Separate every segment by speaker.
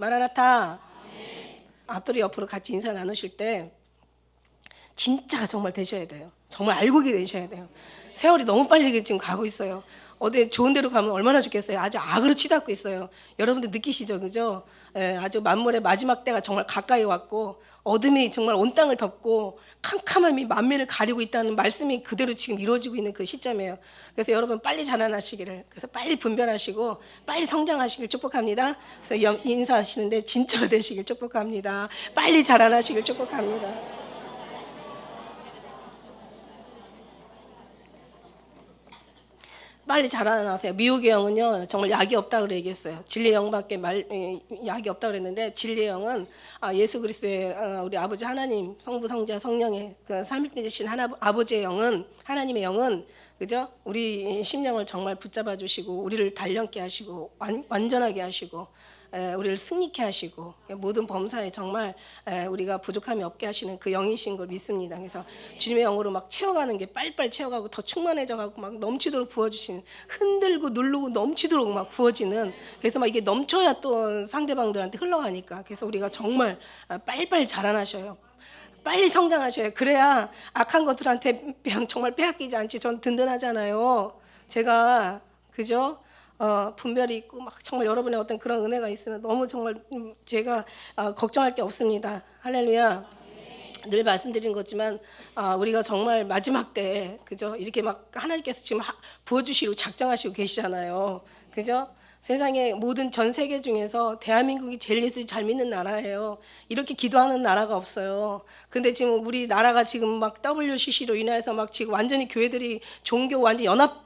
Speaker 1: 마라나타. 앞뒤로 옆으로 같이 인사 나누실 때 진짜 정말 되셔야 돼요. 정말 알고 계셔야 돼요. 세월이 너무 빨리 지금 가고 있어요. 어디 좋은 데로 가면 얼마나 좋겠어요. 아주 악으로 치닫고 있어요. 여러분들 느끼시죠, 그죠? 예, 아주 만물의 마지막 때가 정말 가까이 왔고 어둠이 정말 온 땅을 덮고 캄캄함이 만민을 가리고 있다는 말씀이 그대로 지금 이루어지고 있는 그 시점이에요. 그래서 여러분 빨리 자라나시기를, 그래서 빨리 분별하시고 빨리 성장하시길 축복합니다. 그래서 인사하시는데 진짜가 되시길 축복합니다. 빨리 자라나시길 축복합니다. 빨리 자라나세요. 미혹의 영은요 정말 약이 없다 그래 얘기했어요. 진리의 영밖에 약이 없다 그랬는데 진리의 영은 예수 그리스도의 우리 아버지 하나님 성부 성자 성령의 그 삼위일체 되신 아버지의 영은, 하나님의 영은, 그죠? 우리 심령을 정말 붙잡아 주시고 우리를 단련케 하시고 완전하게 하시고 우리를 승리케 하시고 모든 범사에 정말 우리가 부족함이 없게 하시는 그 영이신 걸 믿습니다. 그래서 주님의 영으로 막 채워가는 게 빨리빨리 채워가고 더 충만해져가고 막 넘치도록 부어주시는, 흔들고 누르고 넘치도록 막 부어지는, 그래서 막 이게 넘쳐야 또 상대방들한테 흘러가니까, 그래서 우리가 정말 빨리빨리 자라나셔요. 빨리 성장하셔요. 그래야 악한 것들한테 정말 빼앗기지 않지. 전 든든하잖아요. 제가, 그죠? 분별이 있고 막 정말 여러분의 어떤 그런 은혜가 있으면 너무 정말 제가 걱정할 게 없습니다. 할렐루야. 늘 말씀드린 거지만 우리가 정말 마지막 때, 그죠? 이렇게 막 하나님께서 지금 부어주시고 작정하시고 계시잖아요. 그죠? 세상의 모든 전 세계 중에서 대한민국이 제일 예수 잘 믿는 나라예요. 이렇게 기도하는 나라가 없어요. 근데 지금 우리 나라가 지금 막 WCC로 인해서 막 지금 완전히 교회들이 종교 완전 연합,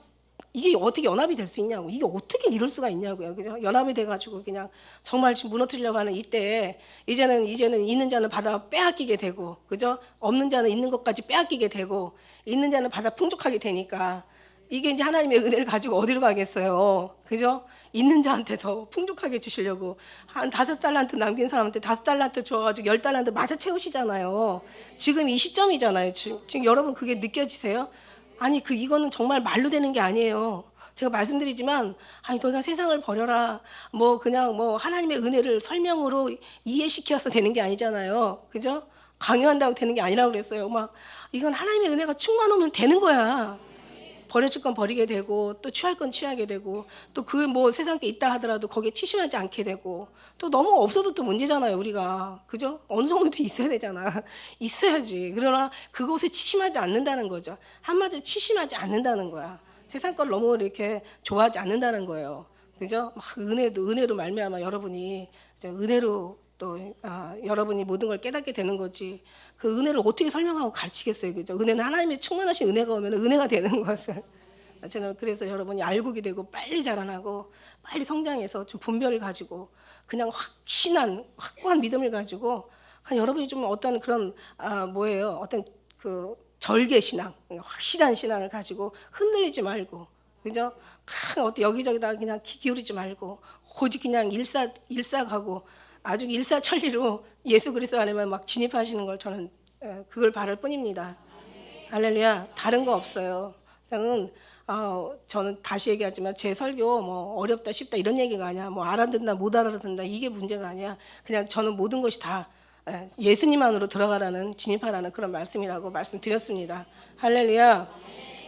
Speaker 1: 이게 어떻게 연합이 될 수 있냐고, 이게 어떻게 이럴 수가 있냐고요, 그죠? 연합이 돼가지고 그냥 정말 지금 무너뜨리려고 하는 이때에 이제는 있는 자는 받아 빼앗기게 되고, 그죠? 없는 자는 있는 것까지 빼앗기게 되고, 있는 자는 받아 풍족하게 되니까 이게 이제 하나님의 은혜를 가지고 어디로 가겠어요, 그죠? 있는 자한테 더 풍족하게 주시려고 한 5달란트 남긴 사람한테 5달란트 줘가지고 10달란트 맞아 채우시잖아요. 지금 이 시점이잖아요. 지금 여러분 그게 느껴지세요? 아니 이거는 정말 말로 되는 게 아니에요. 제가 말씀드리지만 아니 너희가 세상을 버려라 뭐 그냥 뭐 하나님의 은혜를 설명으로 이해시켜서 되는 게 아니잖아요. 그죠? 강요한다고 되는 게 아니라고 그랬어요. 막 이건 하나님의 은혜가 충만하면 되는 거야. 버려질 건 버리게 되고 또 취할 건 취하게 되고 또 그 뭐 세상 게 있다 하더라도 거기에 치심하지 않게 되고 또 너무 없어도 또 문제잖아요. 우리가, 그죠? 어느 정도도 있어야 되잖아. 있어야지. 그러나 그곳에 치심하지 않는다는 거죠. 한마디로 치심하지 않는다는 거야. 세상 걸 너무 이렇게 좋아하지 않는다는 거예요. 그죠? 막 은혜로 말미암아 여러분이 은혜로 또 여러분이 모든 걸 깨닫게 되는 거지. 그 은혜를 어떻게 설명하고 가르치겠어요, 그죠? 은혜는 하나님의 충만하신 은혜가 오면 은혜가 되는 것을. 저는 그래서 여러분이 알고게 되고 빨리 자라나고 빨리 성장해서 좀 분별을 가지고 그냥 확고한 믿음을 가지고 그냥 여러분이 좀 어떤 그런 뭐예요? 어떤 그 절개 신앙, 확실한 신앙을 가지고 흔들리지 말고, 그죠? 어떤 여기저기다 그냥 기울이지 말고 오직 그냥 일사가고 아주 일사천리로 예수 그리스도 안에만 막 진입하시는 걸 저는 그걸 바랄 뿐입니다. 할렐루야. 다른 거 없어요. 저는 다시 얘기하지만 제 설교 뭐 어렵다 쉽다 이런 얘기가 아니야. 뭐 알아듣나 못 알아듣는다 이게 문제가 아니야. 그냥 저는 모든 것이 다 예수님 안으로 들어가라는, 진입하라는 그런 말씀이라고 말씀드렸습니다. 할렐루야.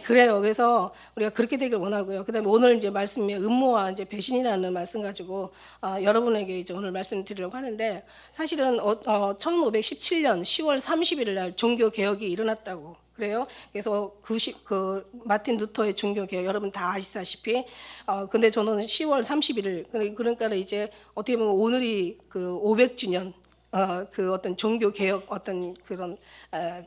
Speaker 1: 그래요. 그래서 우리가 그렇게 되길 원하고요. 그다음에 오늘 이제 말씀에 음모와 이제 배신이라는 말씀 가지고 여러분에게 이제 오늘 말씀드리려고 하는데, 사실은 1517년 10월 31일 날 종교 개혁이 일어났다고 그래요. 그래서 그 마틴 루터의 종교 개혁 여러분 다 아시다시피 근데 저는 10월 31일 그러니까 이제 어떻게 보면 오늘이 그 500주년 그 어떤 종교 개혁 어떤 그런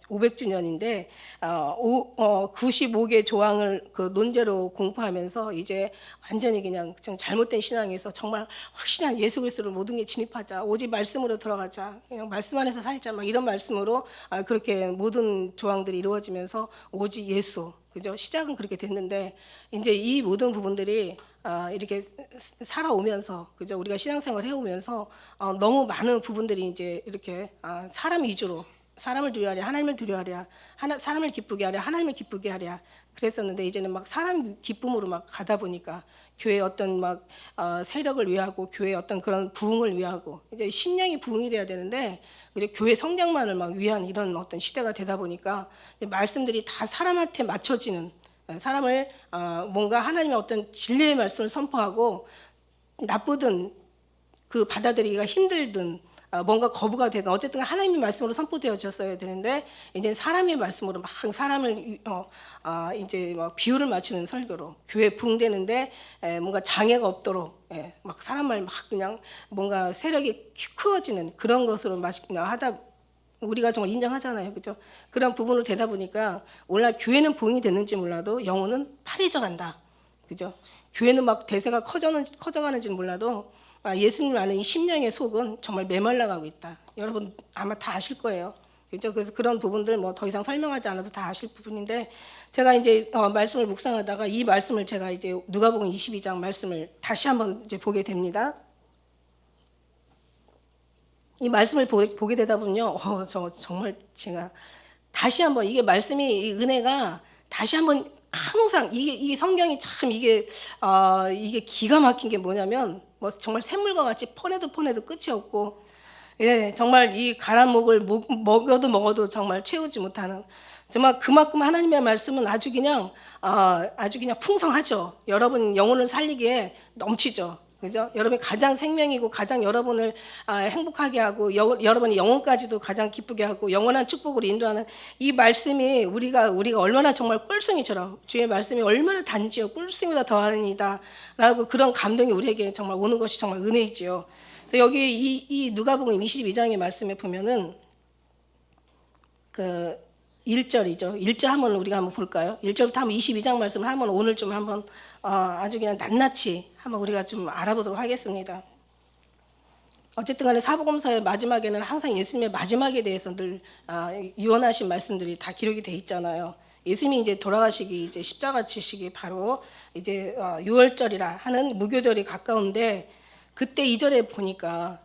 Speaker 1: 500주년인데 95개 조항을 그 논제로 공부하면서 이제 완전히 그냥 잘못된 신앙에서 정말 확실한 예수 그리스도로 모든 게 진입하자, 오직 말씀으로 들어가자, 그냥 말씀 안에서 살자, 막 이런 말씀으로 그렇게 모든 조항들이 이루어지면서 오직 예수, 그죠? 시작은 그렇게 됐는데 이제 이 모든 부분들이 이렇게 살아오면서, 그죠? 우리가 신앙생활 해오면서 너무 많은 부분들이 이제 이렇게 사람 위주로, 사람을 두려워하랴 하나님을 두려워하랴, 사람을 기쁘게 하랴 하나님을 기쁘게 하랴, 그랬었는데 이제는 막 사람 기쁨으로 막 가다 보니까 교회 어떤 막 세력을 위하고 교회 어떤 그런 부흥을 위하고 이제 심령이 부흥이 돼야 되는데 이제 교회 성장만을 막 위한 이런 어떤 시대가 되다 보니까 이제 말씀들이 다 사람한테 맞춰지는 사람을 뭔가 하나님의 어떤 진리의 말씀을 선포하고 나쁘든 그 받아들이기가 힘들든 뭔가 거부가 되든 어쨌든 하나님의 말씀으로 선포되어졌어야 되는데 이제 사람의 말씀으로 막 사람을 이제 막 비유를 맞추는 설교로 교회 부흥되는데 뭔가 장애가 없도록 막 사람을 막 그냥 뭔가 세력이 크어지는 그런 것으로 막 하다 우리가 정말 인정하잖아요, 그죠? 그런 부분으로 되다 보니까 오늘 교회는 부흥이 됐는지 몰라도 영혼은 파리져 간다, 그죠? 교회는 막 대세가 커져가는지는 몰라도 예수님 아는 이 심령의 속은 정말 메말라가고 있다. 여러분 아마 다 아실 거예요. 그죠? 그래서 그런 부분들 뭐 더 이상 설명하지 않아도 다 아실 부분인데 제가 이제 말씀을 묵상하다가 이 말씀을 제가 이제 누가복음 22장 말씀을 다시 한번 이제 보게 됩니다. 이 말씀을 보게 되다 보면요, 정말 제가 다시 한번 이게 말씀이 이 은혜가 다시 한번 항상 이게 성경이 참 이게 기가 막힌 게 뭐냐면 뭐 정말 샘물과 같이 퍼내도 끝이 없고 정말 이 가란 목을 먹어도 정말 채우지 못하는 정말 그만큼 하나님의 말씀은 아주 그냥 풍성하죠. 여러분 영혼을 살리기에 넘치죠. 그죠? 여러분이 가장 생명이고 가장 여러분을 행복하게 하고 여러분의 영혼까지도 가장 기쁘게 하고 영원한 축복으로 인도하는 이 말씀이 우리가 얼마나 정말 꿀송이처럼 주의 말씀이 얼마나 단지요 꿀송이보다 더하니다라고 그런 감동이 우리에게 정말 오는 것이 정말 은혜이지요. 그래서 여기 이 누가복음 22장의 말씀에 보면은 그 1절이죠. 1절 우리가 한번 볼까요? 1절부터 한번 22장 말씀을 한번 오늘 좀 한번 아주 그냥 낱낱이 한번 우리가 좀 알아보도록 하겠습니다. 어쨌든 간에 사복음서의 마지막에는 항상 예수님의 마지막에 대해서 늘 유언하신 말씀들이 다 기록이 돼 있잖아요. 예수님이 이제 돌아가시기 이제 십자가 지시기 바로 이제 6월절이라 하는 무교절이 가까운데 그때 2절에 보니까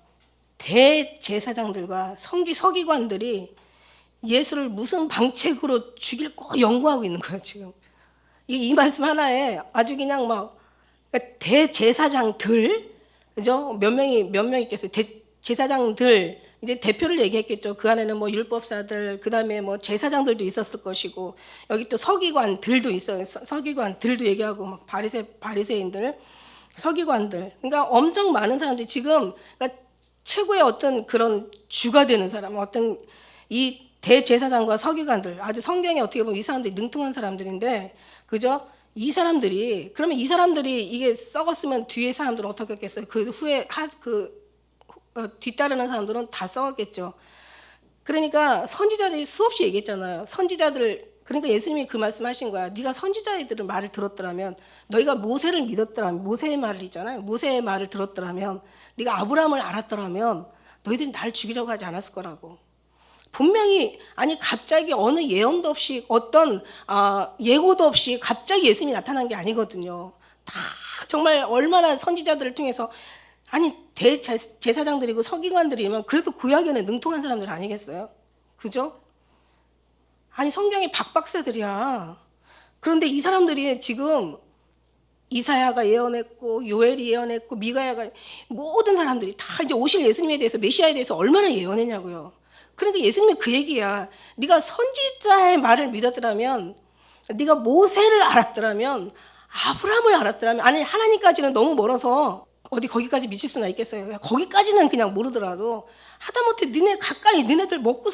Speaker 1: 대제사장들과 서기관들이 예수를 무슨 방책으로 죽일 거 연구하고 있는 거예요, 지금. 이 말씀 하나에 아주 그냥 막 그러니까 대제사장들, 그죠? 몇 명이 있겠어요. 제사장들 이제 대표를 얘기했겠죠. 그 안에는 뭐 율법사들, 그다음에 뭐 제사장들도 있었을 것이고 여기 또 서기관들도 있어요. 서기관들도 얘기하고 막 바리새인들, 서기관들. 그러니까 엄청 많은 사람들이 지금 그러니까 최고의 어떤 그런 주가 되는 사람, 어떤 이 대제사장과 서기관들 아주 성경에 어떻게 보면 이 사람들이 능통한 사람들인데 그죠? 그러면 이 사람들이 이게 썩었으면 뒤에 사람들은 어떻게 했겠어요? 그 후에 뒤따르는 사람들은 다 썩었겠죠. 그러니까 선지자들이 수없이 얘기했잖아요. 그러니까 예수님이 그 말씀하신 거야. 네가 선지자들의 말을 들었더라면 너희가 모세를 믿었더라면 모세의 말을 있잖아요. 모세의 말을 들었더라면 네가 아브라함을 알았더라면 너희들이 나를 죽이려고 하지 않았을 거라고. 분명히 갑자기 어느 예언도 없이 어떤 예고도 없이 갑자기 예수님이 나타난 게 아니거든요. 다 정말 얼마나 선지자들을 통해서 대제사장들이고 서기관들이면 그래도 구약에는 능통한 사람들 아니겠어요? 그죠? 성경이 박박사들이야. 그런데 이 사람들이 지금 이사야가 예언했고 요엘이 예언했고 미가야가 모든 사람들이 다 이제 오실 예수님에 대해서 메시아에 대해서 얼마나 예언했냐고요. 그러니까 예수님이 그 얘기야. 네가 선지자의 말을 믿었더라면, 네가 모세를 알았더라면, 아브라함을 알았더라면, 하나님까지는 너무 멀어서 어디 거기까지 미칠 수나 있겠어요. 거기까지는 그냥 모르더라도 하다못해 너네들 먹고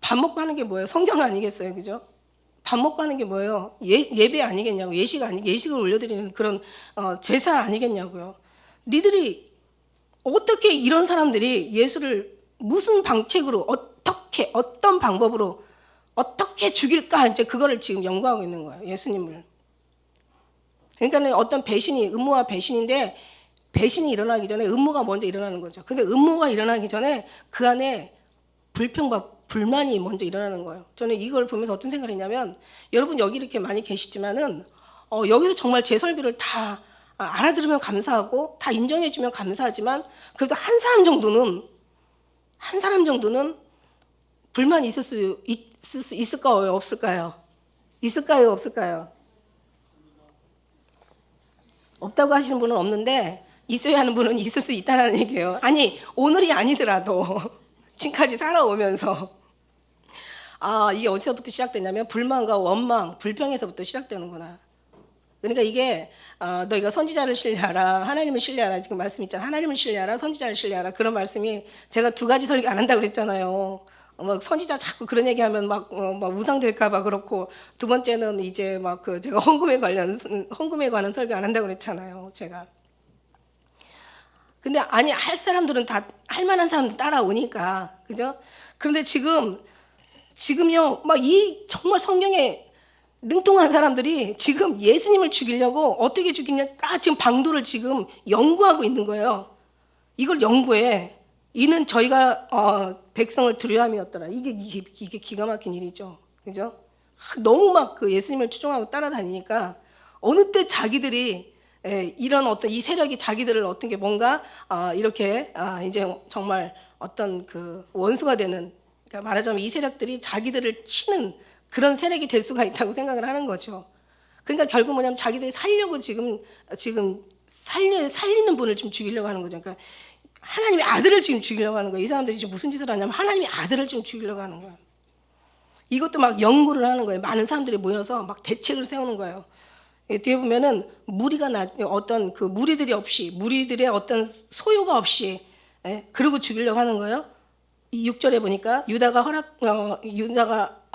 Speaker 1: 밥 먹고 하는 게 뭐예요? 성경 아니겠어요, 그죠? 밥 먹고 하는 게 뭐예요? 예배 아니겠냐고, 예식을 올려드리는 그런 제사 아니겠냐고요. 니들이 어떻게 이런 사람들이 예수를 무슨 방책으로 어떤 방법으로 어떻게 죽일까 이제 그거를 지금 연구하고 있는 거예요. 예수님을. 그러니까 어떤 음모와 배신인데 배신이 일어나기 전에 음모가 먼저 일어나는 거죠. 근데 음모가 일어나기 전에 그 안에 불평과 불만이 먼저 일어나는 거예요. 저는 이걸 보면서 어떤 생각을 했냐면 여러분 여기 이렇게 많이 계시지만은 여기서 정말 제 설교를 다 알아들으면 감사하고 다 인정해주면 감사하지만 그래도 한 사람 정도는 불만이 있을까요? 없을까요? 있을까요? 없을까요? 없다고 하시는 분은 없는데 있어야 하는 분은 있을 수 있다는 얘기예요. 아니 오늘이 아니더라도 지금까지 살아오면서 이게 어디서부터 시작되냐면 불만과 원망, 불평에서부터 시작되는구나. 그러니까 이게 너희가 선지자를 신뢰하라, 하나님을 신뢰하라 지금 말씀 있잖아. 하나님을 신뢰하라, 선지자를 신뢰하라 그런 말씀이 제가 두 가지 설교 안 한다고 그랬잖아요. 막 선지자 자꾸 그런 얘기하면 막 우상될까봐 그렇고 두 번째는 이제 막 그 제가 헌금에 관한 설교 안 한다고 그랬잖아요. 제가. 근데 아니 할 사람들은 다 할 만한 사람들 따라오니까 그죠? 그런데 지금요 막 이 정말 성경에 능통한 사람들이 지금 예수님을 죽이려고 어떻게 죽이냐 지금 방도를 지금 연구하고 있는 거예요. 이걸 연구해. 이는 저희가 백성을 두려움이었더라. 이게 기가 막힌 일이죠. 그죠? 너무 막 그 예수님을 추종하고 따라다니니까 어느 때 자기들이 이런 어떤 이 세력이 자기들을 어떤 게 뭔가 이렇게 이제 정말 어떤 그 원수가 되는 그러니까 말하자면 이 세력들이 자기들을 치는 그런 세력이 될 수가 있다고 생각을 하는 거죠. 그러니까 결국 뭐냐면 자기들이 살려고 지금 살리는 분을 지금 죽이려고 하는 거죠. 그러니까 하나님의 아들을 지금 죽이려고 하는 거예요. 이 사람들이 지금 무슨 짓을 하냐면 하나님의 아들을 지금 죽이려고 하는 거예요. 이것도 막 연구를 하는 거예요. 많은 사람들이 모여서 막 대책을 세우는 거예요. 뒤에 보면은 어떤 그 무리들의 어떤 소요가 없이 그러고 죽이려고 하는 거예요. 이 6절에 보니까 유다가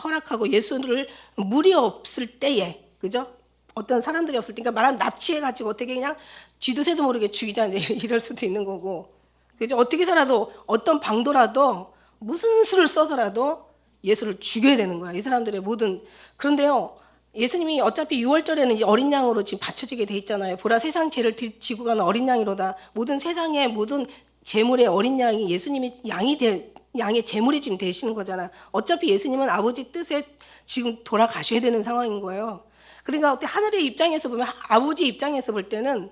Speaker 1: 허락하고 예수를 무리 없을 때에 그죠? 어떤 사람들이 없을 때, 그러니까 말하면 납치해가지고 어떻게 그냥 쥐도 새도 모르게 죽이자 이제 이럴 수도 있는 거고, 그죠? 어떻게 살아도 어떤 방도라도 무슨 수를 써서라도 예수를 죽여야 되는 거야. 이 사람들의 모든 그런데요. 예수님이 어차피 6월절에는 이제 어린 양으로 지금 바쳐지게 돼 있잖아요. 보라 세상 죄를 지고 가는 어린 양이로다. 모든 세상의 모든 제물의 어린 양이 예수님이 양의 제물이 지금 되시는 거잖아. 어차피 예수님은 아버지 뜻에 지금 돌아가셔야 되는 상황인 거예요. 그러니까 하늘의 입장에서 보면 아버지 입장에서 볼 때는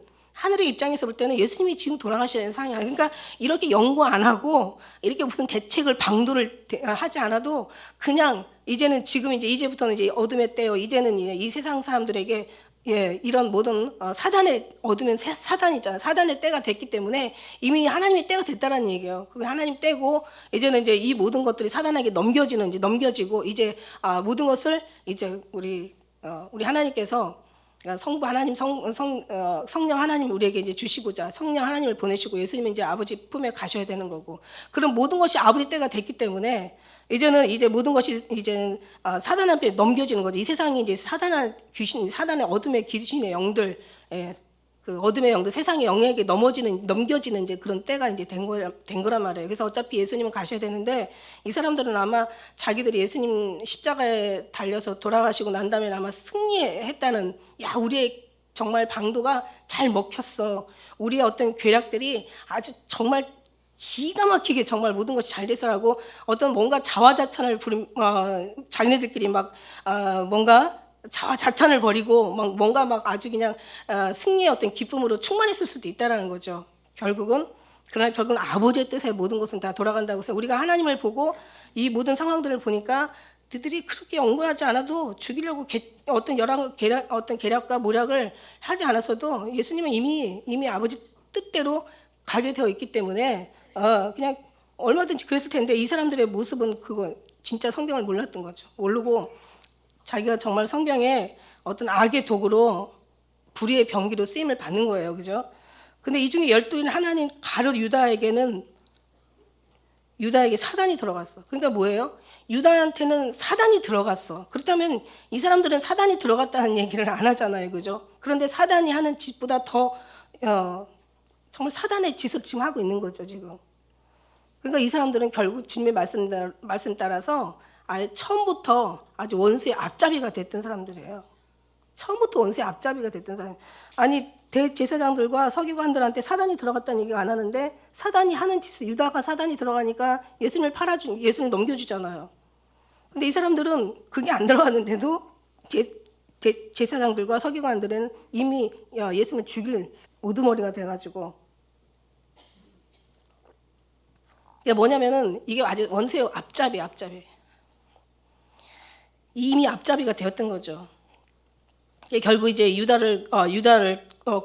Speaker 1: 예수님이 지금 돌아가셔야 되는 상황이야. 그러니까 이렇게 연구 안 하고 이렇게 무슨 대책을 방도를 하지 않아도 그냥 이제는 지금 이제부터는 이제 어둠의 때요. 이제는 이 세상 사람들에게 이런 모든 사단의 어둠은 사단이잖아요. 사단의 때가 됐기 때문에 이미 하나님의 때가 됐다는 얘기예요. 그게 하나님 때고 이제는 이제 이 모든 것들이 사단에게 넘겨지고 이제 모든 것을 이제 우리 하나님께서 성부 하나님 성령 하나님 우리에게 이제 주시고자 성령 하나님을 보내시고 예수님은 이제 아버지 품에 가셔야 되는 거고 그런 모든 것이 아버지 때가 됐기 때문에 이제는 모든 것이 이제는 사단한테 넘겨지는 거죠. 이 세상이 이제 사단의 어둠의 귀신의 영들, 그 어둠의 영들, 세상의 영에게 넘겨지는 이제 그런 때가 이제 된 거란 말이에요. 그래서 어차피 예수님은 가셔야 되는데 이 사람들은 아마 자기들이 예수님 십자가에 달려서 돌아가시고 난 다음에 아마 승리했다는 우리의 정말 방도가 잘 먹혔어. 우리의 어떤 괴략들이 아주 정말 기가 막히게 정말 모든 것이 잘 돼서라고 어떤 뭔가 자화자찬을 자기네들끼리 막 뭔가 자화자찬을 벌이고 뭔가 아주 그냥 승리의 어떤 기쁨으로 충만했을 수도 있다라는 거죠. 그러나 결국은 아버지의 뜻에 모든 것은 다 돌아간다고 해서 우리가 하나님을 보고 이 모든 상황들을 보니까 그들이 그렇게 연구하지 않아도 죽이려고 어떤 계략과 모략을 하지 않았어도 예수님은 이미 아버지 뜻대로 가게 되어 있기 때문에 그냥 얼마든지 그랬을 텐데 이 사람들의 모습은 그거 진짜 성경을 몰랐던 거죠. 모르고 자기가 정말 성경에 어떤 악의 도구로 불의의 병기로 쓰임을 받는 거예요. 그죠? 근데 이 중에 12인 하나님 가룟 유다에게 사단이 들어갔어. 그러니까 뭐예요? 유다한테는 사단이 들어갔어. 그렇다면 이 사람들은 사단이 들어갔다는 얘기를 안 하잖아요. 그죠? 그런데 사단이 하는 짓보다 더 정말 사단의 짓을 지금 하고 있는 거죠, 지금. 그러니까 이 사람들은 결국 주님의 말씀 따라서 아예 처음부터 아주 원수의 앞잡이가 됐던 사람들이에요. 처음부터 원수의 앞잡이가 됐던 사람. 아니 대제사장들과 서기관들한테 사단이 들어갔다는 얘기가 안 하는데 사단이 하는 짓을 유다가 사단이 들어가니까 예수님을 넘겨주잖아요. 근데 이 사람들은 그게 안 들어갔는데도 제사장들과 서기관들은 이미 예수님을 죽일 우두머리가 돼가지고 이게 뭐냐면은 이게 아주 원수의 앞잡이. 이미 앞잡이가 되었던 거죠. 결국 이제 유다를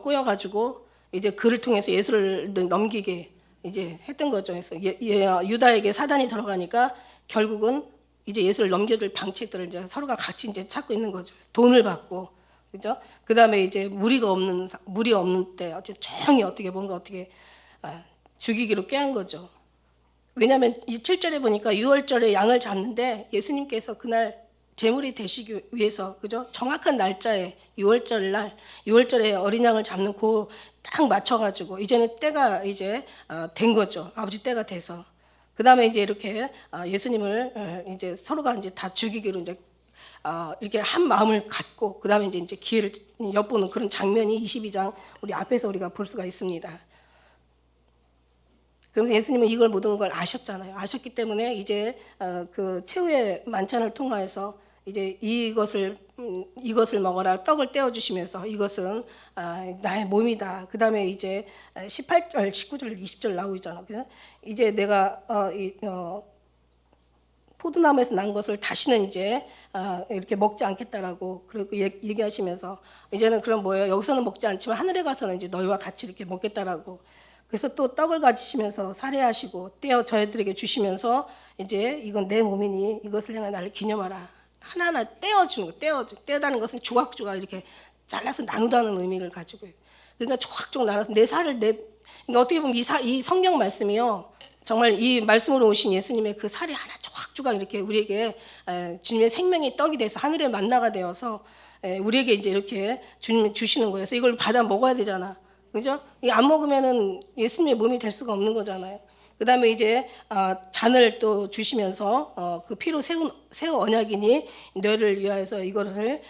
Speaker 1: 꾸려가지고 이제 그를 통해서 예수를 넘기게 이제 했던 거죠. 그래서 유다에게 사단이 들어가니까 결국은 이제 예수를 넘겨줄 방책들을 이제 서로가 같이 이제 찾고 있는 거죠. 돈을 받고, 그죠? 그 다음에 이제 무리 없는 때 어째 조용히 어떻게 죽이기로 꾀한 거죠. 왜냐하면 이 7절에 보니까 6월절에 양을 잡는데 예수님께서 그날 제물이 되시기 위해서, 그죠? 정확한 날짜에 6월절에 어린 양을 잡는 그 딱 맞춰가지고 이제는 때가 이제 된 거죠. 아버지 때가 돼서. 그 다음에 이제 이렇게 예수님을 이제 서로가 이제 다 죽이기로 이제 이렇게 한 마음을 갖고 그 다음에 이제 기회를 엿보는 그런 장면이 22장 우리 앞에서 우리가 볼 수가 있습니다. 그래서 예수님은 이걸 모든 걸 아셨잖아요. 아셨기 때문에 이제 그 최후의 만찬을 통하여서 이제 이것을 먹어라, 떡을 떼어 주시면서 이것은 나의 몸이다. 그 다음에 이제 18절, 19절, 20절 나오잖아요. 이제 내가 포도나무에서 난 것을 다시는 이제 이렇게 먹지 않겠다라고 그렇게 얘기하시면서 이제는 그럼 뭐예요? 여기서는 먹지 않지만 하늘에 가서는 이제 너희와 같이 이렇게 먹겠다라고. 그래서 또 떡을 가지시면서 살해하시고 떼어 저희들에게 주시면서 이제 이건 내 몸이니 이것을 향해 나를 기념하라. 하나하나 떼어주는 거, 떼어다는 것은 조각조각 이렇게 잘라서 나누다는 의미를 가지고, 그러니까 조각조각 나눠서 내 살을 그러니까 어떻게 보면 이 성경 말씀이요, 정말 이 말씀으로 오신 예수님의 그 살이 하나 조각조각 이렇게 우리에게 주님의 생명의 떡이 돼서 하늘의 만나가 되어서 우리에게 이제 이렇게 주님이 주시는 거예요. 그래서 이걸 받아 먹어야 되잖아, 그죠? 이 안 먹으면은 예수님의 몸이 될 수가 없는 거잖아요. 그 다음에 이제 잔을 또 주시면서 그 피로 새 언약이니 너희를 위하여서 이것을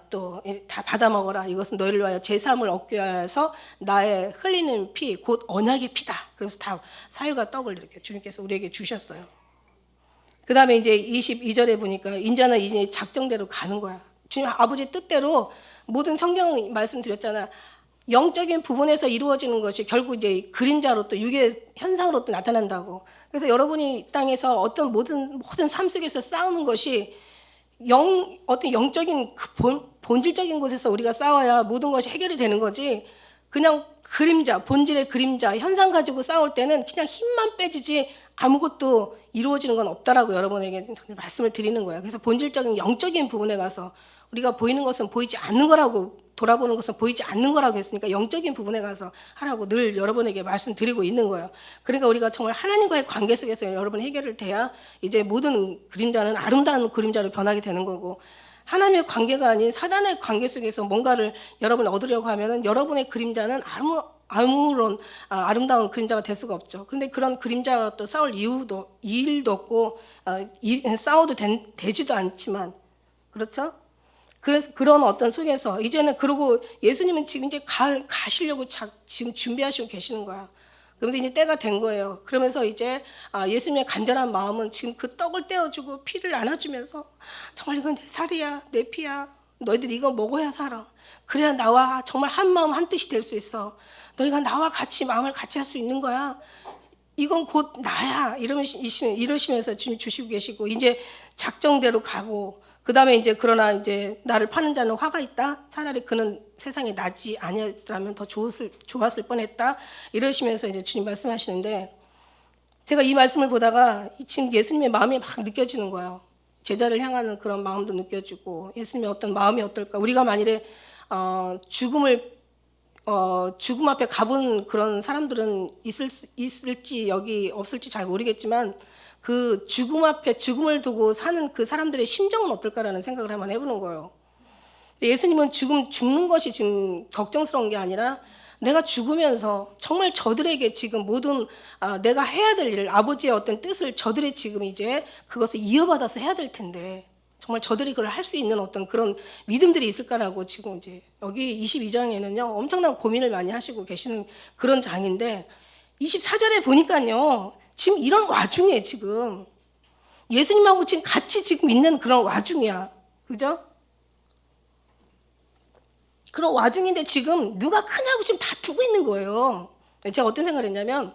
Speaker 1: 또 다 받아 먹어라. 이것은 너희를 위하여 제3을 얻기 위하여서 나의 흘리는 피, 곧 언약의 피다. 그래서 다 살과 떡을 이렇게 주님께서 우리에게 주셨어요. 그 다음에 이제 22절에 보니까 인자는 이제 작정대로 가는 거야. 주님 아버지 뜻대로 모든 성경 말씀드렸잖아. 영적인 부분에서 이루어지는 것이 결국 이제 그림자로 또 육의 현상으로 또 나타난다고. 그래서 여러분이 이 땅에서 어떤 모든 삶 속에서 싸우는 것이 어떤 영적인 그 본질적인 곳에서 우리가 싸워야 모든 것이 해결이 되는 거지. 그냥 그림자, 본질의 그림자, 현상 가지고 싸울 때는 그냥 힘만 빼지지 아무것도 이루어지는 건 없다라고 여러분에게 말씀을 드리는 거예요. 그래서 본질적인 영적인 부분에 가서 우리가 보이는 것은 보이지 않는 거라고, 돌아보는 것은 보이지 않는 거라고 했으니까 영적인 부분에 가서 하라고 늘 여러분에게 말씀드리고 있는 거예요. 그러니까 우리가 정말 하나님과의 관계 속에서 여러분 해결을 돼야 이제 모든 그림자는 아름다운 그림자로 변하게 되는 거고, 하나님의 관계가 아닌 사단의 관계 속에서 뭔가를 여러분 얻으려고 하면은 여러분의 그림자는 아무런 아름다운 그림자가 될 수가 없죠. 그런데 그런 그림자가 또 싸울 일도 없고 싸워도 되지도 않지만, 그렇죠? 그래서 그런 어떤 속에서 이제는, 그러고 예수님은 지금 이제 가시려고 지금 준비하시고 계시는 거야. 그러면서 이제 때가 된 거예요. 그러면서 이제 예수님의 간절한 마음은 지금 그 떡을 떼어주고 피를 나눠주면서 정말 이건 내 살이야, 내 피야. 너희들이 이거 먹어야 살아. 그래야 나와 정말 한 마음 한 뜻이 될 수 있어. 너희가 나와 같이 마음을 같이 할 수 있는 거야. 이건 곧 나야. 이러시면서 주님 주시고 계시고, 이제 작정대로 가고, 그 다음에 이제 그러나 이제 나를 파는 자는 화가 있다. 차라리 그는 세상에 나지 아니었다면 더 좋았을 뻔했다. 이러시면서 이제 주님 말씀하시는데, 제가 이 말씀을 보다가 지금 예수님의 마음이 막 느껴지는 거예요. 제자를 향하는 그런 마음도 느껴지고, 예수님의 어떤 마음이 어떨까. 우리가 만일에 죽음 앞에 가본 그런 사람들은 있을지 여기 없을지 잘 모르겠지만, 그 죽음 앞에 죽음을 두고 사는 그 사람들의 심정은 어떨까라는 생각을 한번 해보는 거예요. 예수님은 죽는 것이 지금 걱정스러운 게 아니라 내가 죽으면서 정말 저들에게 지금 모든 내가 해야 될 일을, 아버지의 어떤 뜻을 저들이 지금 이제 그것을 이어받아서 해야 될 텐데 정말 저들이 그걸 할 수 있는 어떤 그런 믿음들이 있을까라고 지금 이제 여기 22장에는요 엄청난 고민을 많이 하시고 계시는 그런 장인데, 24절에 보니까요 지금 이런 와중에 지금 예수님하고 지금 같이 지금 있는 그런 와중이야. 그죠? 그런 와중인데 지금 누가 크냐고 지금 다투고 있는 거예요. 제가 어떤 생각을 했냐면,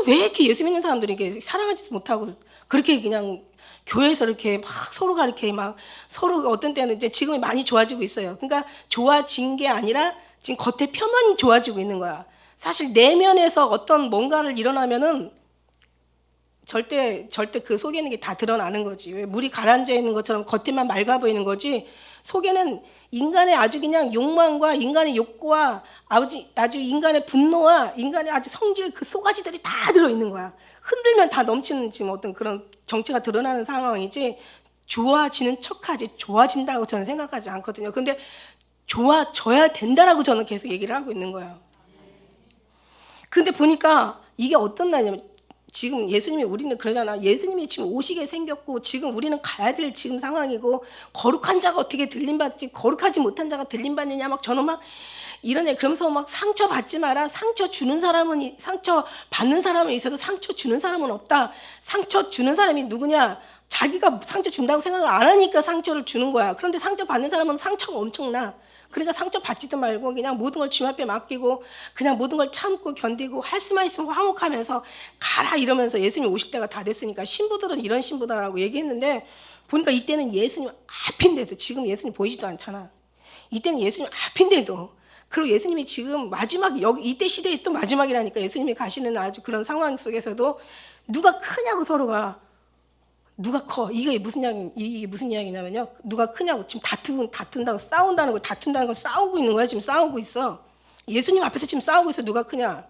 Speaker 1: 왜 이렇게 예수 믿는 사람들이 이렇게 사랑하지도 못하고 그렇게 그냥 교회에서 이렇게 막 서로가 이렇게 막 서로 어떤 때는 이제 지금이 많이 좋아지고 있어요. 그러니까 좋아진 게 아니라 지금 겉에 표면이 좋아지고 있는 거야. 사실 내면에서 어떤 뭔가를 일어나면은 절대 그 속에 있는 게 다 드러나는 거지. 왜 물이 가라앉아 있는 것처럼 겉에만 맑아 보이는 거지. 속에는 인간의 아주 그냥 욕망과 인간의 욕구와 아주 인간의 분노와 인간의 아주 성질 그 쏘가지들이 다 들어 있는 거야. 흔들면 다 넘치는 지금 어떤 그런 정체가 드러나는 상황이지. 좋아지는 척하지 좋아진다고 저는 생각하지 않거든요. 근데 좋아져야 된다라고 저는 계속 얘기를 하고 있는 거예요. 근데 보니까 이게 어떤 날이냐면 지금 예수님이 우리는 그러잖아. 예수님이 지금 오시게 생겼고 지금 우리는 가야 될 지금 상황이고 거룩한 자가 어떻게 들림받지 거룩하지 못한 자가 들림받느냐 막 저는 막 이러네. 그러면서 막 상처 받지 마라. 상처 주는 사람은 상처 받는 사람은 있어도 상처 주는 사람은 없다. 상처 주는 사람이 누구냐? 자기가 상처 준다고 생각을 안 하니까 상처를 주는 거야. 그런데 상처 받는 사람은 상처가 엄청나. 그러니까 상처 받지도 말고 그냥 모든 걸 주님 앞에 맡기고 그냥 모든 걸 참고 견디고 할 수만 있으면 화목하면서 가라 이러면서 예수님이 오실 때가 다 됐으니까 신부들은 이런 신부다라고 얘기했는데 보니까 이때는 예수님 앞인데도 지금 예수님 보이지도 않잖아. 이때는 예수님 앞인데도 그리고 예수님이 지금 마지막 여기 이때 시대에 또 마지막이라니까 예수님이 가시는 아주 그런 상황 속에서도 누가 크냐고 서로가 누가 커? 이게 무슨 이야기냐면요. 누가 크냐고 지금 다툰다고 싸운다는 거, 다툰다는 거 싸우고 있는 거야. 지금 싸우고 있어. 예수님 앞에서 지금 싸우고 있어. 누가 크냐?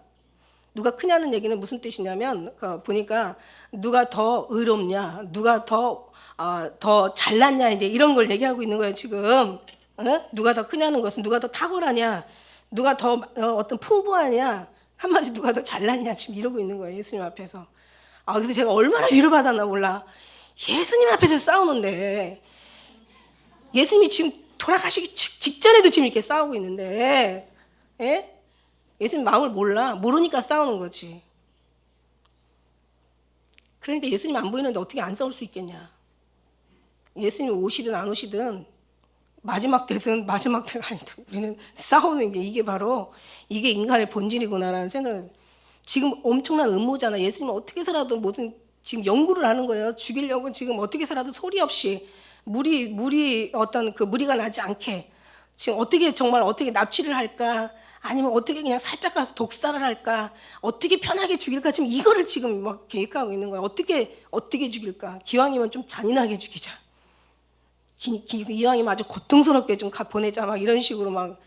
Speaker 1: 누가 크냐는 얘기는 무슨 뜻이냐면 보니까 누가 더 의롭냐, 누가 더 잘났냐 이제 이런 걸 얘기하고 있는 거예요 지금. 누가 더 크냐는 것은 누가 더 탁월하냐, 누가 더 어떤 풍부하냐, 한마디 누가 더 잘났냐 지금 이러고 있는 거예요 예수님 앞에서. 그래서 제가 얼마나 위로받았나 몰라. 예수님 앞에서 싸우는데 예수님이 지금 돌아가시기 직전에도 지금 이렇게 싸우고 있는데 예수님 마음을 모르니까 싸우는 거지. 그러니까 예수님 안 보이는데 어떻게 안 싸울 수 있겠냐. 예수님 오시든 안 오시든 마지막 때든 마지막 때가 아니든 우리는 싸우는 게 이게 바로 이게 인간의 본질이구나라는 생각을. 지금 엄청난 음모잖아. 예수님은 어떻게 살아도 모든 지금 연구를 하는 거예요. 죽이려고 지금 어떻게 살아도 소리 없이 물이 어떤 그 무리가 나지 않게 지금 정말 어떻게 납치를 할까 아니면 어떻게 그냥 살짝 가서 독살을 할까 어떻게 편하게 죽일까 지금 이거를 지금 막 계획하고 있는 거예요. 어떻게 죽일까. 기왕이면 좀 잔인하게 죽이자. 이왕이면 아주 고통스럽게 좀 보내자 막 이런 식으로 막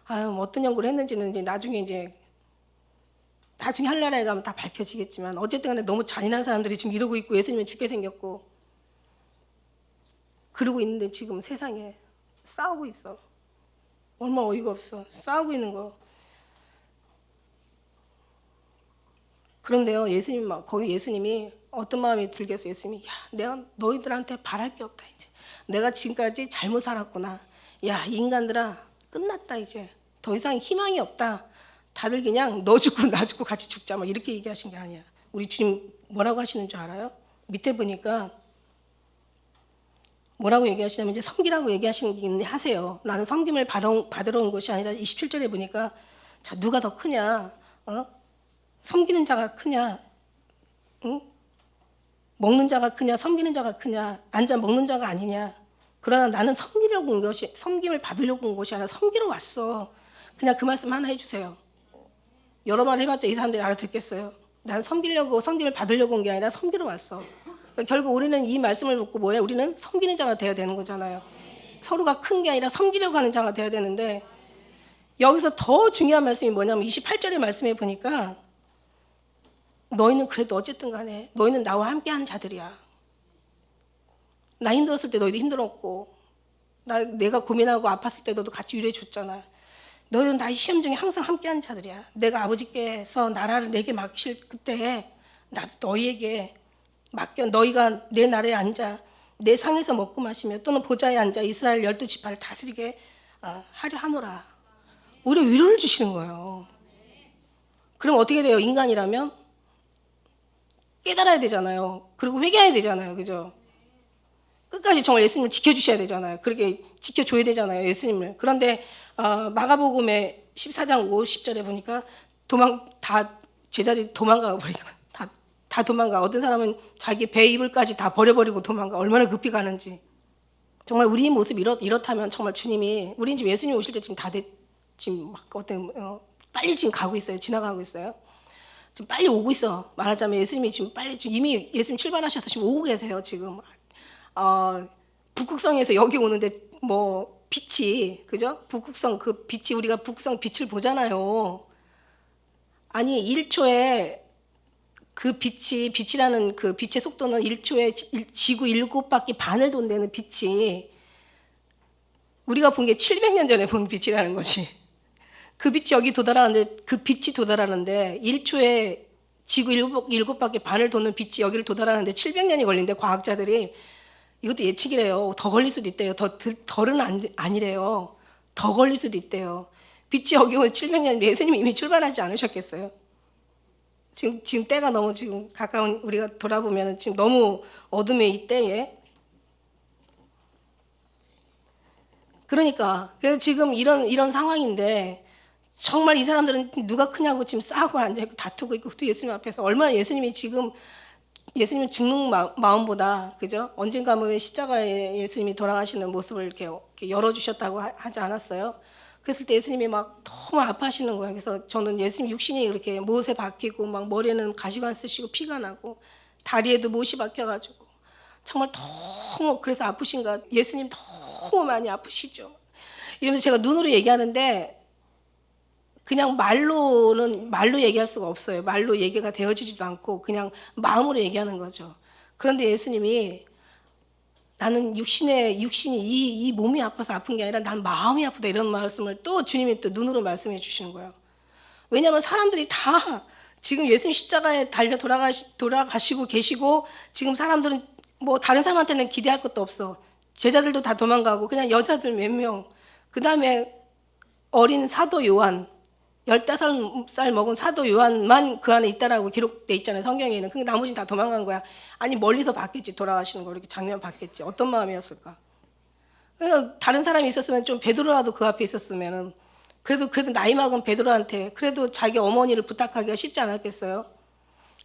Speaker 1: 뭐 어떤 연구를 했는지는 이제 나중에 한나라에 가면 다 밝혀지겠지만 어쨌든 간에 너무 잔인한 사람들이 지금 이러고 있고 예수님은 죽게 생겼고 그러고 있는데 지금 세상에 싸우고 있어. 얼마나 어이가 없어. 싸우고 있는 거. 그런데요 거기 예수님이 어떤 마음이 들겠어. 예수님이 내가 너희들한테 바랄 게 없다 이제. 내가 지금까지 잘못 살았구나. 인간들아 끝났다 이제. 더 이상 희망이 없다. 다들 그냥 너 죽고 나 죽고 같이 죽자 막 이렇게 얘기하신 게 아니야. 우리 주님 뭐라고 하시는 줄 알아요? 밑에 보니까 뭐라고 얘기하시냐면 이제 섬기라고 얘기하시는 게 하세요. 나는 섬김을 받으러 온 것이 아니라 27절에 보니까 자 누가 더 크냐? 섬기는 자가 크냐? 응? 먹는 자가 크냐? 섬기는 자가 크냐? 앉아 먹는 자가 아니냐? 그러나 나는 섬기려고 온 것이 섬김을 받으려고 온 것이 아니라 섬기러 왔어. 그냥 그 말씀 하나 해주세요. 여러 말 해봤자 이 사람들이 알아듣겠어요. 난 섬김을 받으려고 온 게 아니라 섬기러 왔어. 그러니까 결국 우리는 이 말씀을 듣고 우리는 섬기는 자가 돼야 되는 거잖아요. 서로가 큰 게 아니라 섬기려고 하는 자가 돼야 되는데 여기서 더 중요한 말씀이 뭐냐면 28절의 말씀에 보니까 너희는 그래도 어쨌든 간에 너희는 나와 함께한 자들이야. 나 힘들었을 때 너희도 힘들었고 내가 고민하고 아팠을 때 너도 같이 위로해 줬잖아. 너희는 나의 시험 중에 항상 함께한 자들이야. 내가 아버지께서 나라를 내게 맡기실 그때 나도 너희에게 맡겨 너희가 내 나라에 앉아 내 상에서 먹고 마시며 또는 보좌에 앉아 이스라엘 12지파를 다스리게 하려 하노라. 오히려 위로를 주시는 거예요. 그럼 어떻게 돼요? 인간이라면 깨달아야 되잖아요. 그리고 회개해야 되잖아요. 그죠? 끝까지 정말 예수님을 지켜주셔야 되잖아요. 그렇게 지켜줘야 되잖아요. 예수님을. 그런데 마가복음의 14장 50절에 보니까 제자들이 도망가 버리고 다 다 도망가. 어떤 사람은 자기 배 이불까지 다 버려버리고 도망가. 얼마나 급히 가는지. 정말 우리 모습이 이렇다면 정말 주님이 우리 지금 예수님 오실 때 지금 지금 막 빨리 지금 가고 있어요. 지나가고 있어요. 지금 빨리 오고 있어. 말하자면 예수님이 지금 이미 예수님 출발하셔서 지금 오고 계세요. 지금 북극성에서 여기 오는데 뭐 빛이 그죠? 북극성 그 빛이 우리가 북극성 빛을 보잖아요. 아니 1초에 그 빛이라는 그 빛의 속도는 1초에 지구 7바퀴 반을 돈다는 빛이 우리가 본 게 700년 전에 본 빛이라는 거지. 그 빛이 여기 도달하는데 그 빛이 도달하는데 1초에 지구 7바퀴 반을 도는 빛이 여기를 도달하는데 700년이 걸린대. 과학자들이 이것도 예측이래요. 더 걸릴 수도 있대요. 덜은 아니래요. 더 걸릴 수도 있대요. 빛이 여기 오면 700년 예수님이 이미 출발하지 않으셨겠어요? 지금 때가 너무 지금 가까운 우리가 돌아보면 지금 너무 어둠의 이 때에 그러니까 지금 이런 상황인데 정말 이 사람들은 누가 크냐고 지금 싸우고 앉아있고 다투고 있고 또 예수님 앞에서 얼마나 예수님이 예수님은 죽는 마음보다 그죠? 언젠가 뭐 십자가에 예수님이 돌아가시는 모습을 이렇게 열어주셨다고 하지 않았어요? 그랬을 때 예수님이 막 너무 아파하시는 거예요. 그래서 저는 예수님 육신이 이렇게 못에 박히고 막 머리에는 가시관 쓰시고 피가 나고 다리에도 못이 박혀가지고 정말 너무 그래서 아프신가 예수님 너무 많이 아프시죠. 이러면서 제가 눈으로 얘기하는데 그냥 말로 얘기할 수가 없어요. 말로 얘기가 되어지지도 않고 그냥 마음으로 얘기하는 거죠. 그런데 예수님이 나는 육신이 이 몸이 아파서 아픈 게 아니라 난 마음이 아프다 이런 말씀을 또 주님이 또 눈으로 말씀해 주시는 거예요. 왜냐하면 사람들이 다 지금 예수님 십자가에 달려 돌아가시고 계시고 지금 사람들은 뭐 다른 사람한테는 기대할 것도 없어. 제자들도 다 도망가고 그냥 여자들 몇 명. 그 다음에 어린 사도 요한 15살 먹은 사도 요한만 그 안에 있다라고 기록돼 있잖아요. 성경에는. 그 나머지는 다 도망간 거야. 아니 멀리서 봤겠지. 돌아가시는 거 이렇게 장면 봤겠지. 어떤 마음이었을까? 그러니까 다른 사람이 있었으면 좀 베드로라도 그 앞에 있었으면은 그래도 나이 먹은 베드로한테 그래도 자기 어머니를 부탁하기가 쉽지 않았겠어요.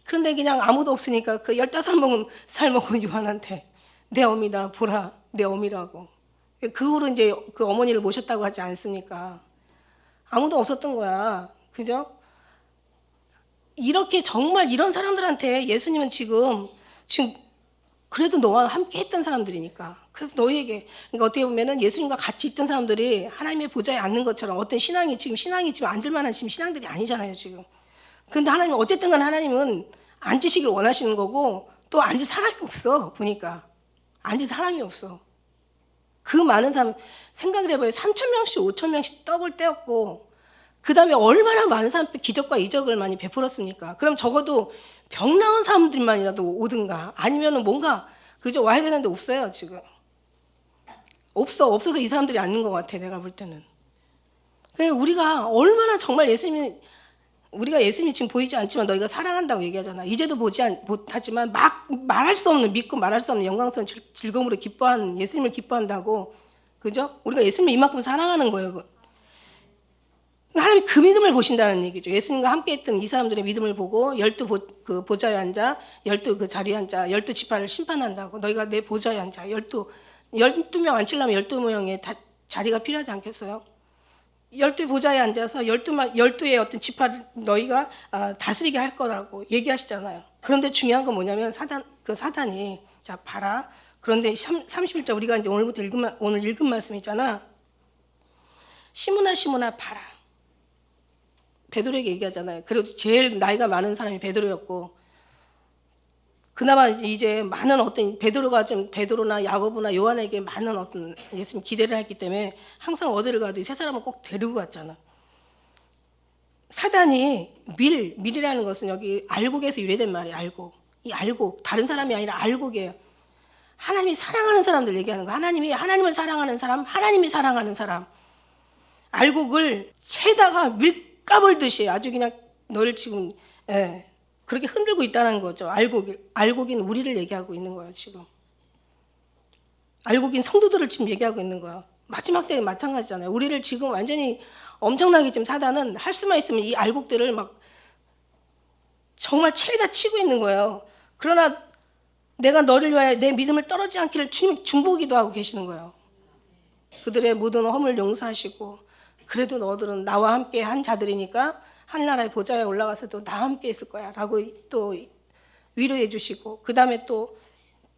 Speaker 1: 그런데 그냥 아무도 없으니까 그 15살 먹은 요한한테 내 어미다 보라 내 어미라고. 그 후로 이제 그 어머니를 모셨다고 하지 않습니까? 아무도 없었던 거야. 그죠? 이렇게 정말 이런 사람들한테 예수님은 지금 그래도 너와 함께 했던 사람들이니까. 그래서 너희에게 그러니까 어떻게 보면은 예수님과 같이 있던 사람들이 하나님의 보좌에 앉는 것처럼 어떤 신앙이 지금 앉을 만한 지금 신앙들이 아니잖아요, 지금. 근데 하나님은 어쨌든 간에 하나님은 앉으시길 원하시는 거고 또 앉을 사람이 없어. 보니까. 앉을 사람이 없어. 그 많은 사람 생각을 해봐요. 3,000명씩 5,000명씩 떡을 떼었고 그 다음에 얼마나 많은 사람들 기적과 이적을 많이 베풀었습니까? 그럼 적어도 병 나은 사람들만이라도 오든가 아니면은 뭔가 그저 와야 되는데 없어요 지금. 없어서 이 사람들이 앉는 것 같아 내가 볼 때는. 우리가 얼마나 정말 우리가 예수님이 지금 보이지 않지만 너희가 사랑한다고 얘기하잖아. 이제도 못하지만 막 말할 수 없는 믿고 말할 수 없는 영광스러운 즐거움으로 기뻐하는 예수님을 기뻐한다고. 그죠? 우리가 예수님을 이만큼 사랑하는 거예요. 하나님이 그 믿음을 보신다는 얘기죠. 예수님과 함께 했던 이 사람들의 믿음을 보고 12 보좌에 앉아 12 그 자리에 앉아 12지파를 심판한다고. 너희가 내 보좌에 앉아 12명 앉히려면 12명의 자리가 필요하지 않겠어요? 12 보좌에 앉아서 12의 어떤 지파를 너희가 다스리게 할 거라고 얘기하시잖아요. 그런데 중요한 건 뭐냐면 사단이 자 봐라. 그런데 31절 우리가 이제 오늘 읽은 말씀 있잖아. 시므나 봐라. 베드로에게 얘기하잖아요. 그리고 제일 나이가 많은 사람이 베드로였고 그나마 이제 많은 어떤 베드로나 야고보나 요한에게 많은 어떤 예수님 기대를 했기 때문에 항상 어디를 가도 이 세 사람을 꼭 데리고 갔잖아. 사단이 밀이라는 것은 여기 알곡에서 유래된 말이에요. 알곡 다른 사람이 아니라 알곡이에요. 하나님이 사랑하는 사람들 얘기하는 거. 하나님을 사랑하는 사람, 하나님이 사랑하는 사람. 알곡을 채다가 밀가불듯이 아주 그냥 너를 지금 그렇게 흔들고 있다는 거죠. 알곡인 우리를 얘기하고 있는 거예요, 지금. 알곡인 성도들을 지금 얘기하고 있는 거예요. 마지막 때에 마찬가지잖아요. 우리를 지금 완전히 엄청나게 지금 사단은 할 수만 있으면 이 알곡들을 막 정말 최다 치고 있는 거예요. 그러나 내가 너를 위하여 내 믿음을 떨어지지 않기를 주님이 중보기도 하고 계시는 거예요. 그들의 모든 허물 용서하시고 그래도 너들은 나와 함께 한 자들이니까 하늘나라의 보좌에 올라가서도 나와 함께 있을 거야 라고 또 위로해 주시고 그 다음에 또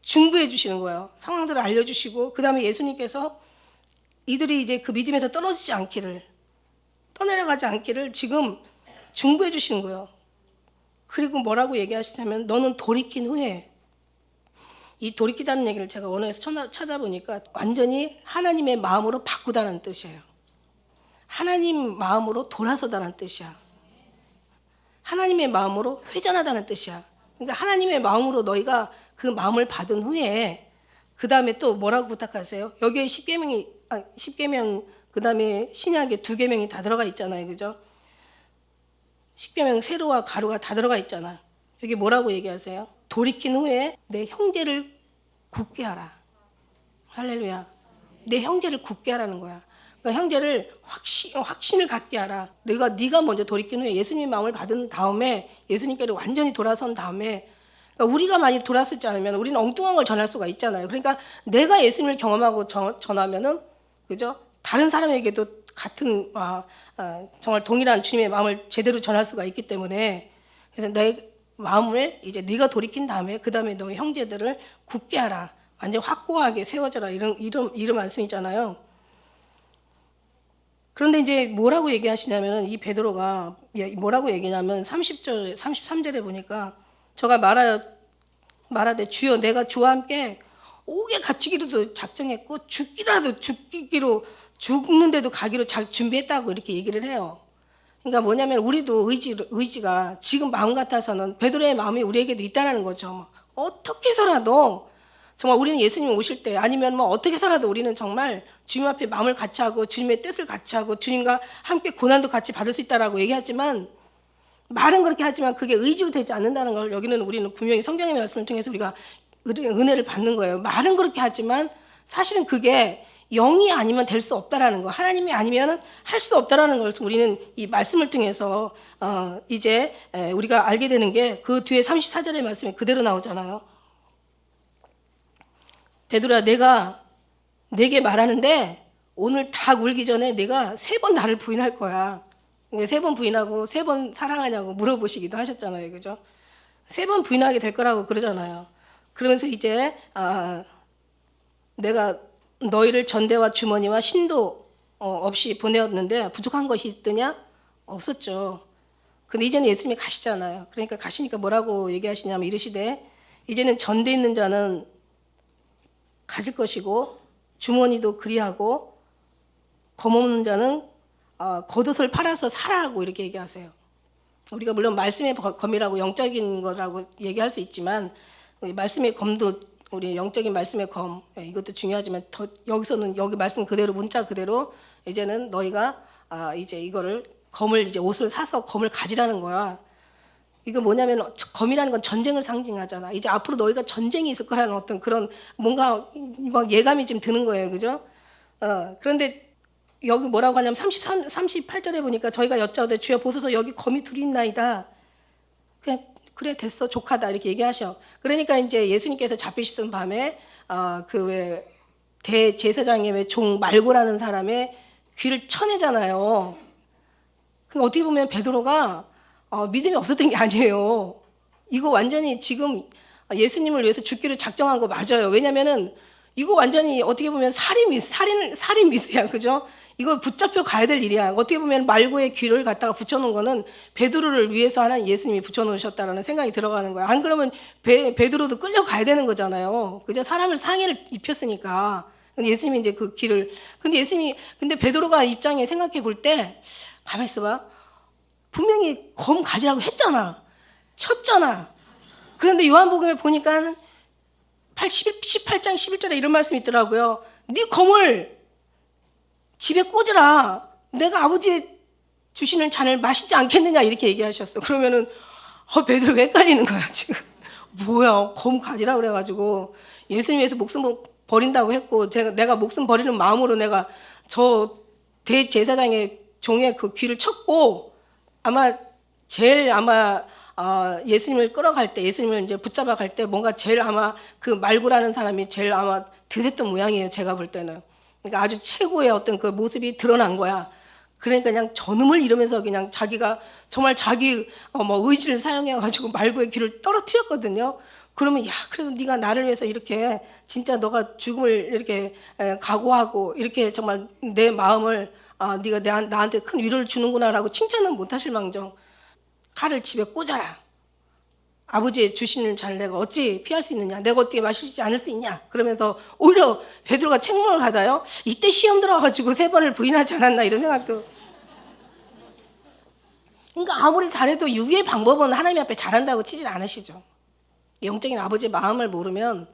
Speaker 1: 중보해 주시는 거예요. 상황들을 알려주시고 그 다음에 예수님께서 이들이 이제 그 믿음에서 떨어지지 않기를 떠내려가지 않기를 지금 중보해 주시는 거예요. 그리고 뭐라고 얘기하시냐면 너는 돌이킨 후에 이 돌이키다는 얘기를 제가 언어에서 찾아보니까 완전히 하나님의 마음으로 바꾸다는 뜻이에요. 하나님 마음으로 돌아서다는 뜻이야. 하나님의 마음으로 회전하다는 뜻이야. 그러니까 하나님의 마음으로 너희가 그 마음을 받은 후에 그 다음에 또 뭐라고 부탁하세요? 여기에 10계명 그 다음에 신약에 2계명이 다 들어가 있잖아요, 그죠? 10계명 세로와 가로가 다 들어가 있잖아. 여기 뭐라고 얘기하세요? 돌이킨 후에 내 형제를 굳게 하라. 할렐루야. 내 형제를 굳게 하라는 거야. 그러니까 형제를 확신을 갖게 하라. 네가 먼저 돌이킨 후에 예수님의 마음을 받은 다음에 예수님께로 완전히 돌아선 다음에 그러니까 우리가 많이 돌아서지 않으면 우리는 엉뚱한 걸 전할 수가 있잖아요. 그러니까 내가 예수님을 경험하고 전하면은 그죠? 다른 사람에게도 같은 정말 동일한 주님의 마음을 제대로 전할 수가 있기 때문에 그래서 내 마음을 이제 네가 돌이킨 다음에 그 다음에 너의 형제들을 굳게 하라. 완전 확고하게 세워져라. 이런 말씀이잖아요. 그런데 이제 뭐라고 얘기하시냐면 이 베드로가 뭐라고 얘기냐면 30절, 33절에 보니까 저가 말하되 주여 내가 주와 함께 옥에 갇히기로도 작정했고 죽는데도 가기로 준비했다고 이렇게 얘기를 해요. 그러니까 뭐냐면 우리도 의지가 지금 마음 같아서는 베드로의 마음이 우리에게도 있다는 거죠. 어떻게 해서라도 정말 우리는 예수님 오실 때 아니면 뭐 어떻게 해서라도 우리는 정말 주님 앞에 마음을 같이 하고 주님의 뜻을 같이 하고 주님과 함께 고난도 같이 받을 수 있다라고 얘기하지만 말은 그렇게 하지만 그게 의지로 되지 않는다는 걸 여기는 우리는 분명히 성경의 말씀을 통해서 우리가 은혜를 받는 거예요. 말은 그렇게 하지만 사실은 그게 영이 아니면 될 수 없다라는 거, 하나님이 아니면 할 수 없다라는 걸 우리는 이 말씀을 통해서 이제 우리가 알게 되는 게 그 뒤에 34절의 말씀이 그대로 나오잖아요. 베드로야 내가 내게 말하는데 오늘 닭 울기 전에 내가 3번 나를 부인할 거야. 3번 부인하고 3번 사랑하냐고 물어보시기도 하셨잖아요. 그죠? 3번 부인하게 될 거라고 그러잖아요. 그러면서 이제 내가 너희를 전대와 주머니와 신도 없이 보내었는데 부족한 것이 있더냐? 없었죠. 근데 이제는 예수님이 가시잖아요. 그러니까 가시니까 뭐라고 얘기하시냐면 이르시되 이제는 전대 있는 자는 가질 것이고 주머니도 그리하고 검 없는 자는 겉옷을 팔아서 사라고 이렇게 얘기하세요. 우리가 물론 말씀의 검이라고 영적인 거라고 얘기할 수 있지만 말씀의 검도 우리 영적인 말씀의 검 이것도 중요하지만 여기서는 여기 말씀 그대로 문자 그대로 이제는 너희가 이제 이거를 검을 이제 옷을 사서 검을 가지라는 거야. 이거 뭐냐면 검이라는 건 전쟁을 상징하잖아. 이제 앞으로 너희가 전쟁이 있을 거라는 어떤 그런 뭔가 막 예감이 좀 드는 거예요, 그죠? 그런데 여기 뭐라고 하냐면 38절에 보니까 저희가 여짜오되 주여 보소서 여기 검이 둘이 있나이다. 그냥 그래 됐어 족하다 이렇게 얘기하셔. 그러니까 이제 예수님께서 잡히시던 밤에 그 왜 대제사장의 왜 종 말고라는 사람의 귀를 쳐내잖아요. 그 어떻게 보면 베드로가 믿음이 없었던 게 아니에요. 이거 완전히 지금 예수님을 위해서 죽기로 작정한 거 맞아요. 왜냐면은 이거 완전히 어떻게 보면 살인 미수야, 그죠? 이거 붙잡혀 가야 될 일이야. 어떻게 보면 말고의 귀를 갖다가 붙여놓은 거는 베드로를 위해서 하나님 예수님이 붙여놓으셨다라는 생각이 들어가는 거야. 안 그러면 베드로도 끌려가야 되는 거잖아요. 그죠? 사람을 상해를 입혔으니까. 근데 예수님이 이제 그 길을 근데 베드로가 입장에 생각해 볼 때 가만 있어봐. 분명히 검 가지라고 했잖아. 쳤잖아. 그런데 요한복음에 보니까 18장 11절에 이런 말씀이 있더라고요. 네 검을 집에 꽂으라. 내가 아버지의 주시는 잔을 마시지 않겠느냐 이렇게 얘기하셨어. 그러면은 베드로 왜 헷갈리는 거야 지금. 뭐야 검 가지라 그래가지고 예수님 위해서 목숨 버린다고 했고 내가 목숨 버리는 마음으로 내가 저 대제사장의 종의 그 귀를 쳤고 아마 제일 예수님을 끌어갈 때, 예수님을 이제 붙잡아 갈 때 뭔가 제일 아마 그 말구라는 사람이 제일 아마 드셌던 모양이에요. 제가 볼 때는. 그러니까 아주 최고의 어떤 그 모습이 드러난 거야. 그러니까 그냥 저놈을 이러면서 그냥 자기가 정말 자기 뭐 의지를 사용해 가지고 말구의 귀를 떨어뜨렸거든요. 그러면 야, 그래도 네가 나를 위해서 이렇게 진짜 너가 죽음을 이렇게 각오하고 이렇게 정말 내 마음을 네가 나한테 큰 위로를 주는구나라고 칭찬은 못하실 망정 칼을 집에 꽂아라. 아버지의 주시는 잘 내가 어찌 피할 수 있느냐? 내가 어떻게 마시지 않을 수 있냐? 그러면서 오히려 베드로가 책망을 받아요. 이때 시험 들어가지고 3번을 부인하지 않았나 이런 생각도. 그러니까 아무리 잘해도 유기의 방법은 하나님 앞에 잘한다고 치질 않으시죠. 영적인 아버지의 마음을 모르면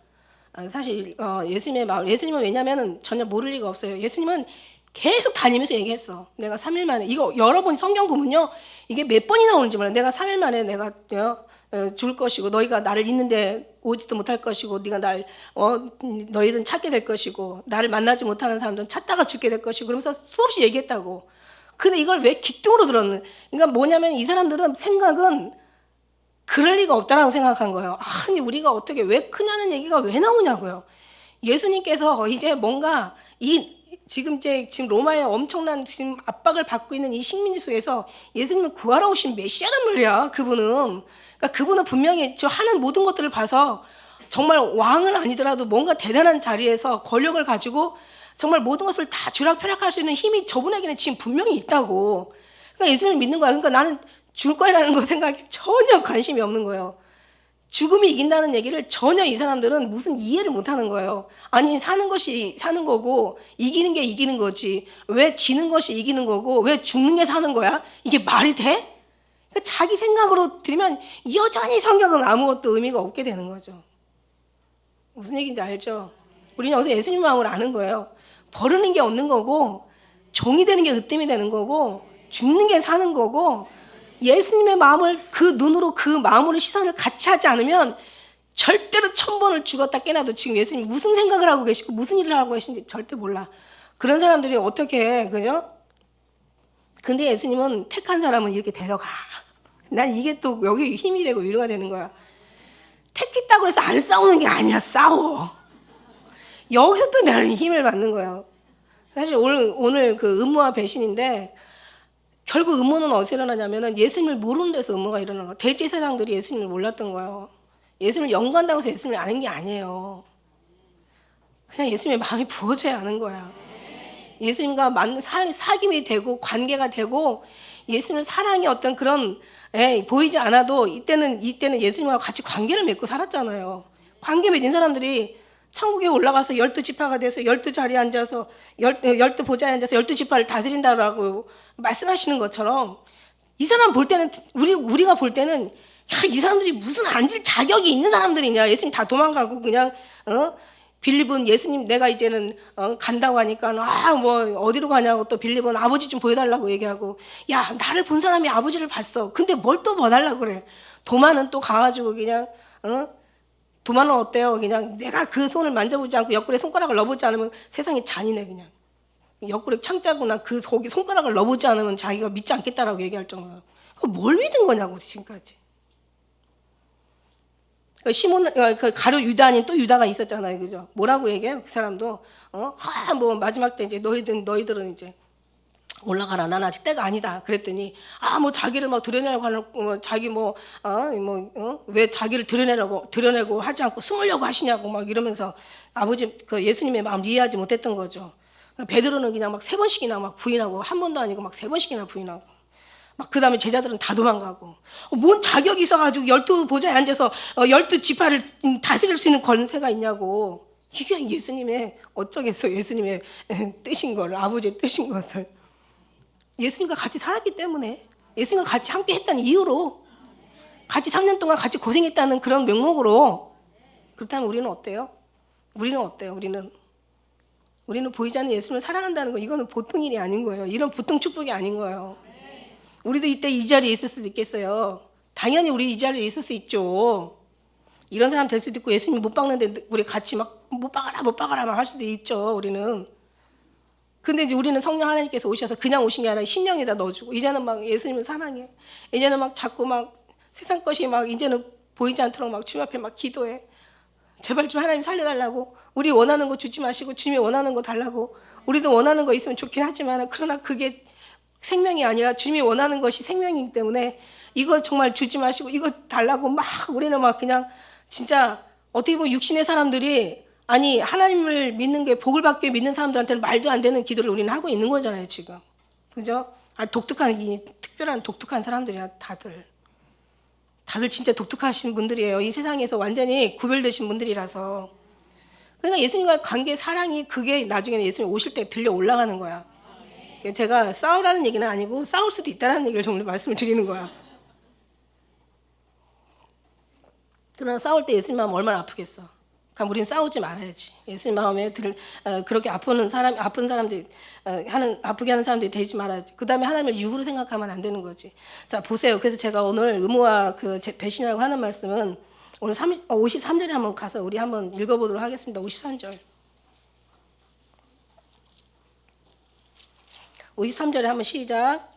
Speaker 1: 사실 예수님의 마음, 예수님은 왜냐면은 전혀 모를 리가 없어요. 예수님은 계속 다니면서 얘기했어. 내가 3일 만에 이거 여러분 성경 보면요, 이게 몇 번이 나오는지 몰라. 내가 3일 만에 내가 죽을 것이고 너희가 나를 잊는데 오지도 못할 것이고 네가 날 너희들은 찾게 될 것이고 나를 만나지 못하는 사람들은 찾다가 죽게 될 것이고 그러면서 수없이 얘기했다고. 근데 이걸 왜 귀뚱으로 들었는? 그러니까 뭐냐면 이 사람들은 생각은 그럴 리가 없다라고 생각한 거예요. 아니 우리가 어떻게 왜 크냐는 얘기가 왜 나오냐고요. 예수님께서 이제 뭔가 지금 로마의 엄청난 지금 압박을 받고 있는 이 식민지 속에서 예수님을 구하러 오신 메시아란 말이야. 그분은. 그러니까 그분은 분명히 저 하는 모든 것들을 봐서 정말 왕은 아니더라도 뭔가 대단한 자리에서 권력을 가지고 정말 모든 것을 다 쥐락펴락할 수 있는 힘이 저분에게는 지금 분명히 있다고. 그러니까 예수님을 믿는 거야. 그러니까 나는 죽을 거라는 거 생각에 전혀 관심이 없는 거예요. 죽음이 이긴다는 얘기를 전혀 이 사람들은 무슨 이해를 못하는 거예요. 아니 사는 것이 사는 거고 이기는 게 이기는 거지 왜 지는 것이 이기는 거고 왜 죽는 게 사는 거야? 이게 말이 돼? 그러니까 자기 생각으로 들으면 여전히 성경은 아무것도 의미가 없게 되는 거죠. 무슨 얘기인지 알죠? 우리는 여기서 예수님 마음을 아는 거예요. 버르는 게 얻는 거고 종이 되는 게 으뜸이 되는 거고 죽는 게 사는 거고 예수님의 마음을 그 눈으로 그 마음으로 시선을 같이 하지 않으면 절대로 1000번을 죽었다 깨나도 지금 예수님이 무슨 생각을 하고 계시고 무슨 일을 하고 계신지 절대 몰라. 그런 사람들이 어떻게 해, 그죠? 근데 예수님은 택한 사람은 이렇게 데려가. 난 이게 또 여기 힘이 되고 위로가 되는 거야. 택했다고 해서 안 싸우는 게 아니야. 싸워. 여기서 또 나는 힘을 받는 거예요. 사실 오늘 그 음모와 배신인데 결국 음모는 어디서 일어나냐면은 예수님을 모르는 데서 음모가 일어나는 거예요. 대제사장들이 예수님을 몰랐던 거예요. 예수님을 연구한다고 해서 예수님을 아는 게 아니에요. 그냥 예수님의 마음이 부어져야 아는 거야. 예수님과 사귐이 되고 관계가 되고 예수님의 사랑의 어떤 그런 보이지 않아도 이때는 예수님과 같이 관계를 맺고 살았잖아요. 관계 맺은 사람들이 천국에 올라가서 12지파가 돼서 12자리에 앉아서 12보좌에 앉아서 12지파를 다스린다라고 말씀하시는 것처럼 이 사람 볼 때는 우리가 볼 때는 야, 이 사람들이 무슨 앉을 자격이 있는 사람들이냐. 예수님 다 도망가고 그냥 빌립은 예수님 내가 이제는 간다고 하니까 뭐 어디로 가냐고 또 빌립은 아버지 좀 보여달라고 얘기하고 야 나를 본 사람이 아버지를 봤어. 근데 뭘 또 봐달라고 그래. 도마는 또 가가지고 그냥 도마는 어때요? 그냥 내가 그 손을 만져보지 않고 옆구리에 손가락을 넣어보지 않으면 세상이 잔인해. 그냥 옆구리에 창자고나 그 거기 손가락을 넣어보지 않으면 자기가 믿지 않겠다라고 얘기할 정도로. 뭘 믿은 거냐고 지금까지. 시몬 그 가룟 유다 아닌 또 유다가 있었잖아요, 그죠? 뭐라고 얘기해요? 그 사람도 뭐 마지막 때 이제 너희들은 이제 올라가라. 난 아직 때가 아니다. 그랬더니 뭐 자기를 막 드러내려고 하는 자기 왜 자기를 드러내고 하지 않고 숨으려고 하시냐고 막 이러면서 아버지 그 예수님의 마음 이해하지 못했던 거죠. 베드로는 그냥 막 3번씩이나 막 부인하고 한 번도 아니고 막 3번씩이나 부인하고 막 그다음에 제자들은 다 도망가고 뭔 자격이 있어가지고 12보좌에 앉아서 12지파를 다스릴 수 있는 권세가 있냐고. 이게 예수님의 어쩌겠어. 예수님의 뜻인 걸 아버지의 뜻인 것을 예수님과 같이 살았기 때문에 예수님과 같이 함께 했다는 이유로 같이 3년 동안 같이 고생했다는 그런 명목으로. 그렇다면 우리는 어때요? 우리는 보이지 않는 예수님을 사랑한다는 거 이거는 보통 일이 아닌 거예요. 이런 보통 축복이 아닌 거예요. 우리도 이때 이 자리에 있을 수도 있겠어요. 당연히 우리 이 자리에 있을 수 있죠. 이런 사람 될 수도 있고 예수님 못 박는데 우리 같이 막 못 박아라 막 할 수도 있죠. 우리는. 근데 이제 우리는 성령 하나님께서 오셔서 그냥 오신 게 아니라 심령에다 넣어주고 이제는 막 예수님을 사랑해. 이제는 막 자꾸 막 세상 것이 막 이제는 보이지 않도록 막 주님 앞에 막 기도해. 제발 좀 하나님 살려달라고. 우리 원하는 거 주지 마시고 주님이 원하는 거 달라고. 우리도 원하는 거 있으면 좋긴 하지만 그러나 그게 생명이 아니라 주님이 원하는 것이 생명이기 때문에 이거 정말 주지 마시고 이거 달라고 막 우리는 막 그냥 진짜 어떻게 보면 육신의 사람들이 아니 하나님을 믿는 게 복을 받기 믿는 사람들한테는 말도 안 되는 기도를 우리는 하고 있는 거잖아요 지금. 그죠? 아 독특한 이 특별한 독특한 사람들이야 다들. 다들 진짜 독특하신 분들이에요. 이 세상에서 완전히 구별되신 분들이라서. 그러니까 예수님과 관계 사랑이 그게 나중에는 예수님 오실 때 들려 올라가는 거야. 제가 싸우라는 얘기는 아니고 싸울 수도 있다는 얘기를 정말 말씀을 드리는 거야. 그러나 싸울 때 예수님 마음 얼마나 아프겠어. 그러니까 우리는 싸우지 말아야지. 예수님 마음에 그렇게 아픈 사람들이 아프게 하는 사람들이 되지 말아야지. 그 다음에 하나님을 육으로 생각하면 안 되는 거지. 자 보세요. 그래서 제가 오늘 의무와 그 배신이라고 하는 말씀은 오늘 53절에 한번 가서 우리 한번 읽어보도록 하겠습니다. 53절. 53절에 한번 시작.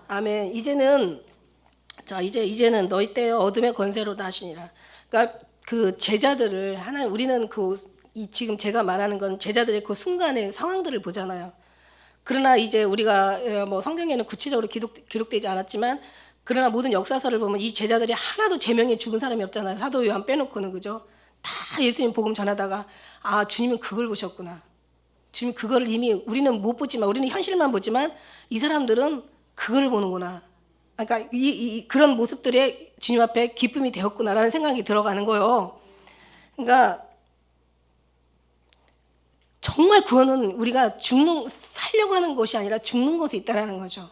Speaker 1: 아멘. 이제는 너희 때요 어둠의 권세로 다시니라. 그러니까 그 제자들을 우리는 지금 제가 말하는 건 제자들의 그 순간의 상황들을 보잖아요. 그러나 이제 우리가 뭐 성경에는 구체적으로 기록되지 않았지만 그러나 모든 역사서를 보면 이 제자들이 하나도 제명에 죽은 사람이 없잖아요. 사도 요한 빼놓고는 그죠? 다 예수님 복음 전하다가 아 주님은 그걸 보셨구나. 주님 그거를 이미 우리는 못 보지만 우리는 현실만 보지만 이 사람들은 그걸 보는구나. 그러니까 그런 모습들에 주님 앞에 기쁨이 되었구나라는 생각이 들어가는 거예요. 그러니까 정말 그거는 우리가 살려고 하는 것이 아니라 죽는 것에 있다라는 거죠.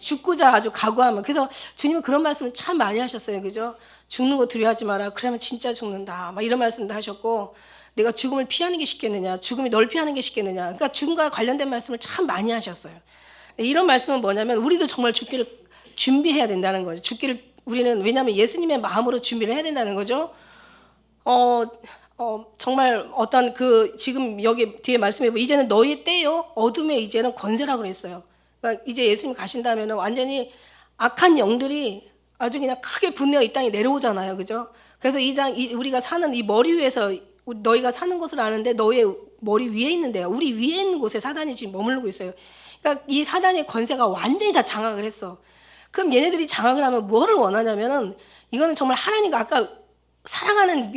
Speaker 1: 죽고자 아주 각오하면. 그래서 주님은 그런 말씀을 참 많이 하셨어요. 그죠? 죽는 거 두려워하지 마라. 그러면 진짜 죽는다. 막 이런 말씀도 하셨고 내가 죽음을 피하는 게 쉽겠느냐. 죽음이 널 피하는 게 쉽겠느냐. 그러니까 죽음과 관련된 말씀을 참 많이 하셨어요. 이런 말씀은 뭐냐면 우리도 정말 죽기를 준비해야 된다는 거죠. 죽기를 우리는 왜냐하면 예수님의 마음으로 준비를 해야 된다는 거죠. 정말 어떤 지금 여기 뒤에 말씀해 보면 이제는 너희 때요 어둠의 이제는 권세라고 그랬어요. 그러니까 이제 예수님 가신다면은 완전히 악한 영들이 아주 그냥 크게 분내어 이 땅에 내려오잖아요, 그죠? 그래서 우리가 사는 이 머리 위에서 너희가 사는 것을 아는데 너의 머리 위에 있는데요. 우리 위에 있는 곳에 사단이 지금 머무르고 있어요. 그러니까 이 사단의 권세가 완전히 다 장악을 했어. 그럼 얘네들이 장악을 하면 뭐를 원하냐면은 이거는 정말 하나님과 아까 사랑하는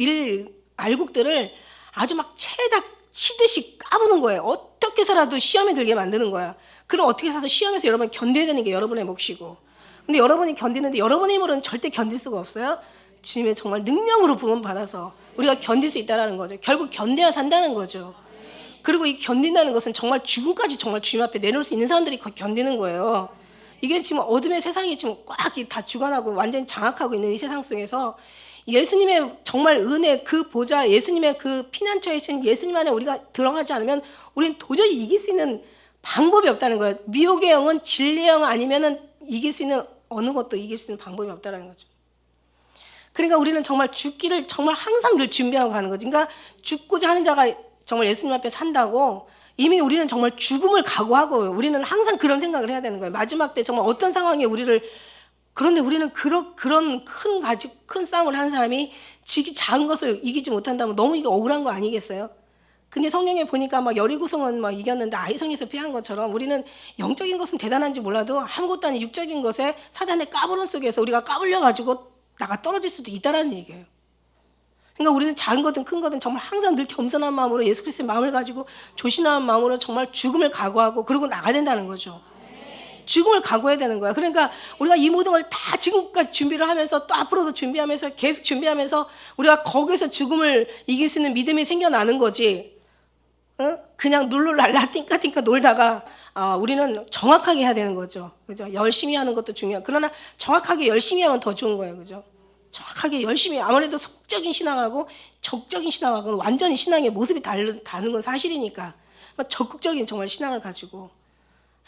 Speaker 1: 알곡들을 아주 막 채에다 치듯이 까부는 거예요. 어떻게 해서라도 시험에 들게 만드는 거야. 그럼 어떻게 해서 시험에서 여러분 견뎌야 되는 게 여러분의 몫이고. 근데 여러분이 견디는데 여러분의 힘으로는 절대 견딜 수가 없어요. 주님의 정말 능력으로 부음 받아서 우리가 견딜 수 있다는 거죠. 결국 견뎌야 산다는 거죠. 그리고 이 견딘다는 것은 정말 죽음까지 정말 주님 앞에 내놓을 수 있는 사람들이 견디는 거예요. 이게 지금 어둠의 세상이 지금 꽉 다 주관하고 완전히 장악하고 있는 이 세상 속에서 예수님의 정말 은혜 그 보좌 예수님의 그 피난처에 있는 예수님 안에 우리가 들어가지 않으면 우리는 도저히 이길 수 있는 방법이 없다는 거예요. 미혹의 영은 진리의 영 아니면은 이길 수 있는 어느 것도 이길 수 있는 방법이 없다는 거죠. 그러니까 우리는 정말 죽기를 정말 항상 늘 준비하고 가는 거죠. 그러니까 죽고자 하는 자가 정말 예수님 앞에 산다고 이미 우리는 정말 죽음을 각오하고 우리는 항상 그런 생각을 해야 되는 거예요. 마지막 때 정말 어떤 상황에 그런데 우리는 그런 큰 싸움을 하는 사람이 지기 작은 것을 이기지 못한다면 너무 이게 억울한 거 아니겠어요? 근데 성경에 보니까 막 여리고성은 막 이겼는데 아이성에서 피한 것처럼 우리는 영적인 것은 대단한지 몰라도 아무것도 아닌 육적인 것에 사단의 까부름 속에서 우리가 까불려가지고 나가 떨어질 수도 있다라는 얘기예요. 그러니까 우리는 작은 거든 큰 거든 정말 항상 늘 겸손한 마음으로 예수 그리스도의 마음을 가지고 조신한 마음으로 정말 죽음을 각오하고 그러고 나가야 된다는 거죠. 죽음을 각오해야 되는 거야. 그러니까 우리가 이 모든 걸 다 지금까지 준비를 하면서 또 앞으로도 준비하면서 계속 준비하면서 우리가 거기서 죽음을 이길 수 있는 믿음이 생겨나는 거지. 그냥 룰루랄라 띵까띵까 놀다가 우리는 정확하게 해야 되는 거죠. 그죠? 열심히 하는 것도 중요하고 그러나 정확하게 열심히 하면 더 좋은 거예요. 그죠? 정확하게 열심히 아무래도 속적인 신앙하고 적적인 신앙하고는 완전히 신앙의 모습이 다른 건 사실이니까 적극적인 정말 신앙을 가지고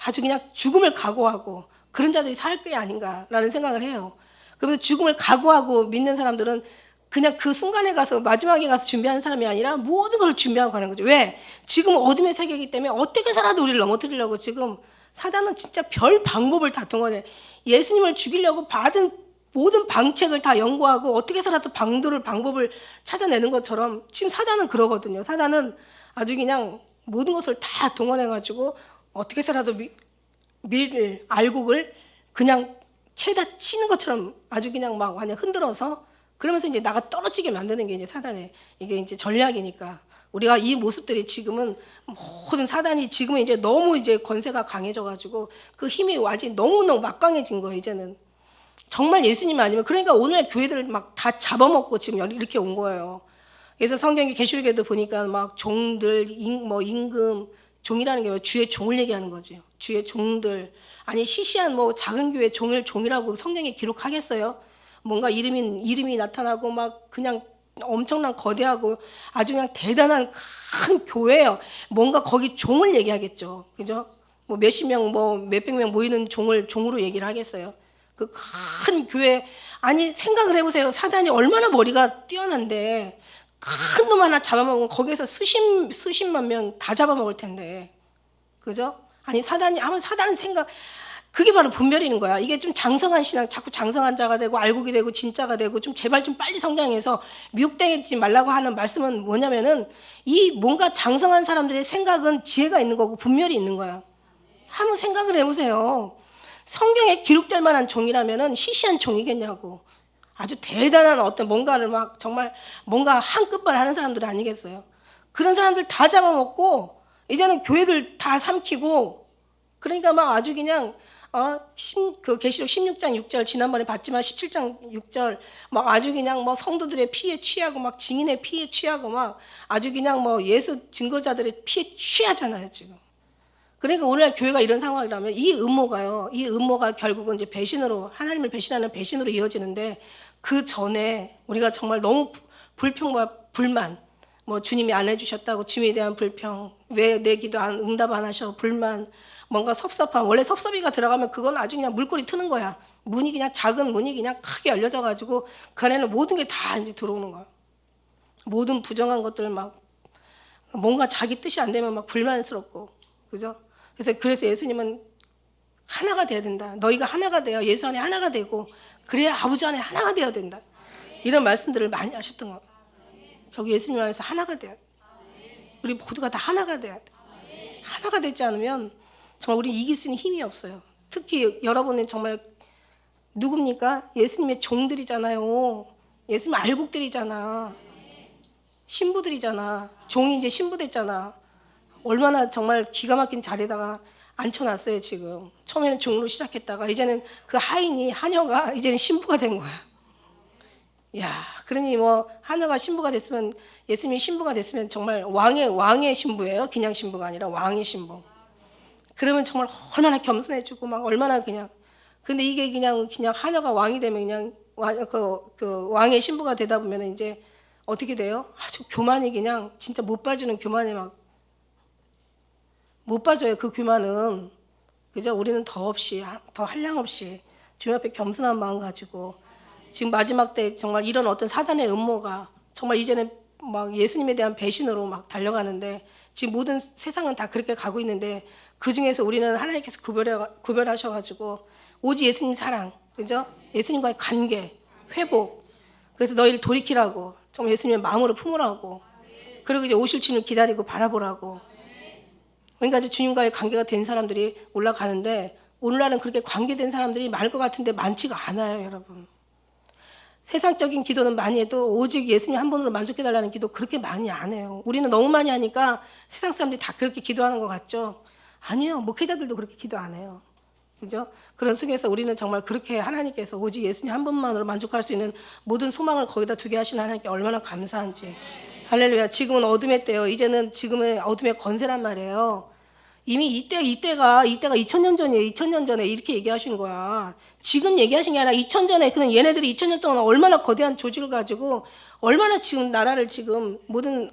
Speaker 1: 아주 그냥 죽음을 각오하고 그런 자들이 살 게 아닌가라는 생각을 해요. 그래서 죽음을 각오하고 믿는 사람들은 그냥 그 순간에 가서 마지막에 가서 준비하는 사람이 아니라 모든 걸 준비하고 가는 거죠. 왜? 지금 어둠의 세계이기 때문에 어떻게 살아도 우리를 넘어뜨리려고 지금 사단은 진짜 별 방법을 다 동원해. 예수님을 죽이려고 받은 모든 방책을 다 연구하고 어떻게 살아도 방법을 찾아내는 것처럼 지금 사단은 그러거든요. 사단은 아주 그냥 모든 것을 다 동원해가지고 어떻게 살아도 알곡을 그냥 채다 치는 것처럼 아주 그냥 막 완전 흔들어서 그러면서 이제 나가 떨어지게 만드는 게 이제 사단의 이게 이제 전략이니까 우리가 이 모습들이 지금은 모든 사단이 지금은 이제 너무 이제 권세가 강해져가지고 그 힘이 완전히 너무너무 막강해진 거예요. 이제는 정말 예수님 아니면 그러니까 오늘 교회들을 막 다 잡아먹고 지금 이렇게 온 거예요. 그래서 성경의 계시록에도 보니까 막 종들 임금 종이라는 게 주의 종을 얘기하는 거죠. 주의 종들 아니 시시한 뭐 작은 교회 종이라고 성경에 기록하겠어요? 뭔가 이름이 나타나고 막 그냥 엄청난 거대하고 아주 그냥 대단한 큰 교회예요. 뭔가 거기 종을 얘기하겠죠. 그죠? 뭐 몇십 명, 뭐 몇백 명 모이는 종으로 얘기를 하겠어요. 그 큰 교회 아니 생각을 해보세요. 사단이 얼마나 머리가 뛰어난데 큰 놈 하나 잡아먹으면 거기에서 수십만 명 다 잡아먹을 텐데. 그죠? 아니 사단은 생각 그게 바로 분별이는 거야. 이게 좀 장성한 신앙, 자꾸 장성한 자가 되고 알곡이 되고 진짜가 되고 좀 제발 좀 빨리 성장해서 미혹되지 말라고 하는 말씀은 뭐냐면은 이 뭔가 장성한 사람들의 생각은 지혜가 있는 거고 분별이 있는 거야. 한번 생각을 해보세요. 성경에 기록될 만한 종이라면은 시시한 종이겠냐고. 아주 대단한 어떤 뭔가를 막 정말 뭔가 한 끝발 하는 사람들 아니겠어요. 그런 사람들 다 잡아먹고 이제는 교회들 다 삼키고 그러니까 막 아주 그냥 그 계시록 16장 6절 지난번에 봤지만 17장 6절 막 아주 그냥 뭐 성도들의 피에 취하고 막 증인의 피에 취하고 막 아주 그냥 뭐 예수 증거자들의 피에 취하잖아요 지금. 그러니까 오늘날 교회가 이런 상황이라면 이 음모가 결국은 이제 배신으로 하나님을 배신하는 배신으로 이어지는데 그 전에 우리가 정말 너무 불평과 불만 뭐 주님이 안 해주셨다고 주님에 대한 불평 왜 내 기도 응답 안 하셔 불만 뭔가 섭섭함 원래 섭섭이가 들어가면 그건 아주 그냥 물꼬리 트는 거야. 문이 그냥 작은 문이 그냥 크게 열려져 가지고 그 안에는 모든 게 다 이제 들어오는 거야. 모든 부정한 것들 막 뭔가 자기 뜻이 안 되면 막 불만스럽고 그죠? 그래서 예수님은 하나가 돼야 된다. 너희가 하나가 되어 예수 안에 하나가 되고 그래야 아버지 안에 하나가 되어야 된다. 이런 말씀들을 많이 하셨던 거예요. 결국 예수님 안에서 하나가 돼야 돼. 우리 모두가 다 하나가 돼야 돼. 하나가 되지 않으면 정말 우리 이길 수 있는 힘이 없어요. 특히 여러분은 정말 누굽니까? 예수님의 종들이잖아요. 예수님 알곡들이잖아. 신부들이잖아. 종이 이제 신부 됐잖아. 얼마나 정말 기가 막힌 자리에다가 앉혀놨어요 지금. 처음에는 종으로 시작했다가 이제는 그 하녀가 이제는 신부가 된 거야. 야, 그러니 뭐 하녀가 신부가 됐으면 예수님이 신부가 됐으면 정말 왕의 신부예요. 그냥 신부가 아니라 왕의 신부. 그러면 정말 얼마나 겸손해지고 막 얼마나 그냥 근데 이게 그냥 하녀가 왕이 되면 그냥 그 왕의 신부가 되다 보면 이제 어떻게 돼요? 아주 교만이 그냥 진짜 못 빠지는 교만이 막 못 빠져요. 그 교만은 그죠? 우리는 더 한량 없이 주님 앞에 겸손한 마음 가지고 지금 마지막 때 정말 이런 어떤 사단의 음모가 정말 이제는 막 예수님에 대한 배신으로 막 달려가는데 지금 모든 세상은 다 그렇게 가고 있는데 그 중에서 우리는 하나님께서 구별하셔가지고 오직 예수님 사랑, 그죠? 예수님과의 관계, 회복. 그래서 너희를 돌이키라고, 정말 예수님의 마음으로 품으라고. 그리고 이제 오실 주님을 기다리고 바라보라고. 그러니까 이제 주님과의 관계가 된 사람들이 올라가는데 오늘날은 그렇게 관계된 사람들이 많을 것 같은데 많지가 않아요, 여러분. 세상적인 기도는 많이 해도 오직 예수님 한 분으로 만족해달라는 기도 그렇게 많이 안 해요. 우리는 너무 많이 하니까 세상 사람들이 다 그렇게 기도하는 것 같죠? 아니요. 목회자들도 그렇게 기도 안 해요. 그죠? 그런 속에서 우리는 정말 그렇게 하나님께서 오직 예수님 한 분만으로 만족할 수 있는 모든 소망을 거기다 두게 하시는 하나님께 얼마나 감사한지. 할렐루야. 지금은 어둠의 때요. 이제는 지금은 어둠의 권세란 말이에요. 이미 이때가 2000년 전이에요. 2000년 전에 이렇게 얘기하신 거야. 지금 얘기하신 게 아니라 2000년 전에 그는 얘네들이 2000년 동안 얼마나 거대한 조직을 가지고 얼마나 지금 나라를 지금 모든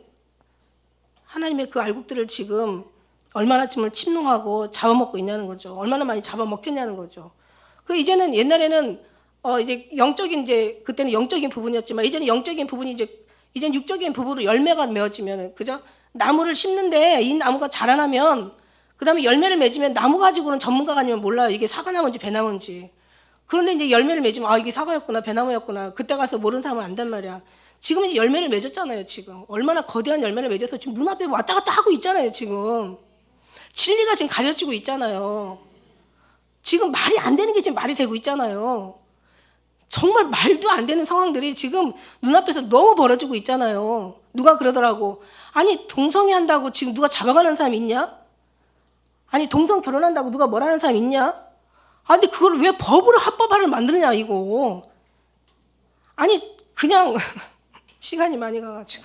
Speaker 1: 하나님의 그 알곡들을 지금 얼마나 지금 침노하고 잡아먹고 있냐는 거죠. 얼마나 많이 잡아먹혔냐는 거죠. 그 이제는 옛날에는 이제 영적인 이제 그때는 영적인 부분이었지만 이제는 영적인 부분이 이제는 육적인 부분으로 열매가 맺어지면은 그죠? 나무를 심는데 이 나무가 자라나면 그다음에 열매를 맺으면 나무 가지고는 전문가가 아니면 몰라요. 이게 사과나무인지 배나무인지. 그런데 이제 열매를 맺으면 아 이게 사과였구나 배나무였구나. 그때 가서 모르는 사람은 안단 말이야. 지금 이제 열매를 맺었잖아요. 지금 얼마나 거대한 열매를 맺어서 지금 눈앞에 왔다 갔다 하고 있잖아요. 지금 진리가 지금 가려지고 있잖아요. 지금 말이 안 되는 게 지금 말이 되고 있잖아요. 정말 말도 안 되는 상황들이 지금 눈앞에서 너무 벌어지고 있잖아요. 누가 그러더라고. 아니 동성애 한다고 지금 누가 잡아가는 사람 있냐? 아니 동성 결혼한다고 누가 뭐라는 사람 있냐? 아 근데 그걸 왜 법으로 합법화를 만드느냐 이거. 아니 그냥 시간이 많이 가가지고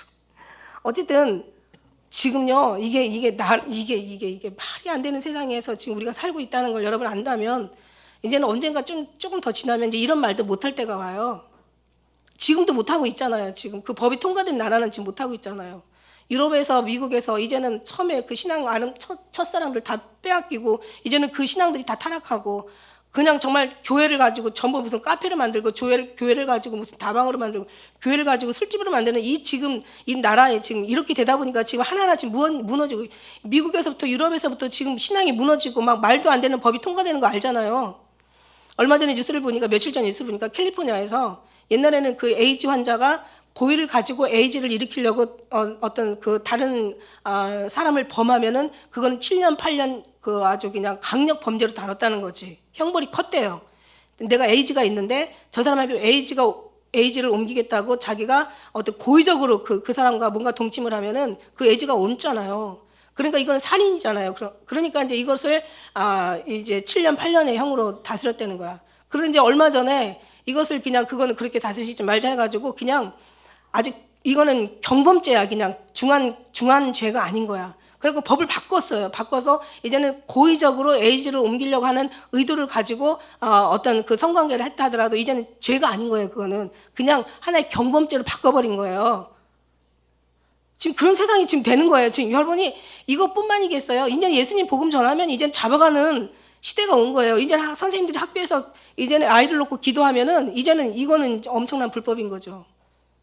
Speaker 1: 어쨌든 지금요 이게 말이 안 되는 세상에서 지금 우리가 살고 있다는 걸 여러분 안다면 이제는 언젠가 조금 더 지나면 이제 이런 말도 못할 때가 와요. 지금도 못하고 있잖아요. 지금 그 법이 통과된 나라는 지금 못하고 있잖아요. 유럽에서 미국에서 이제는 처음에 그 신앙 아는 첫사랑들 다 빼앗기고 이제는 그 신앙들이 다 타락하고 그냥 정말 교회를 가지고 전부 무슨 카페를 만들고 교회를 가지고 무슨 다방으로 만들고 교회를 가지고 술집으로 만드는 이 지금 이 나라에 지금 이렇게 되다 보니까 지금 하나하나 지금 무너지고 미국에서부터 유럽에서부터 지금 신앙이 무너지고 막 말도 안 되는 법이 통과되는 거 알잖아요. 얼마 전에 뉴스를 보니까 며칠 전 뉴스를 보니까 캘리포니아에서 옛날에는 그 에이즈 환자가 고의를 가지고 에이즈를 일으키려고 어떤 그 다른 사람을 범하면은 그거는 7년 8년 그 아주 그냥 강력 범죄로 다뤘다는 거지. 형벌이 컸대요. 내가 에이즈가 있는데 저 사람에게 에이즈를 옮기겠다고 자기가 어떤 고의적으로 그 사람과 뭔가 동침을 하면은 그 에이즈가 옮잖아요. 그러니까 이거는 살인이잖아요. 그러니까 이제 이것을 이제 7년 8년의 형으로 다스렸다는 거야. 그런데 이제 얼마 전에 이것을 그냥 그거는 그렇게 다스리지 말자 해가지고 그냥 아주 이거는 경범죄야. 그냥 중한 죄가 아닌 거야. 그리고 법을 바꿨어요. 바꿔서 이제는 고의적으로 에이즈를 옮기려고 하는 의도를 가지고 어떤 그 성관계를 했다 하더라도 이제는 죄가 아닌 거예요. 그거는 그냥 하나의 경범죄로 바꿔버린 거예요. 지금 그런 세상이 지금 되는 거예요. 지금 여러분이 이것뿐만이겠어요. 이제 예수님 복음 전하면 이제 잡아가는 시대가 온 거예요. 이제 선생님들이 학교에서 이제는 아이를 놓고 기도하면은 이제는 이거는 엄청난 불법인 거죠.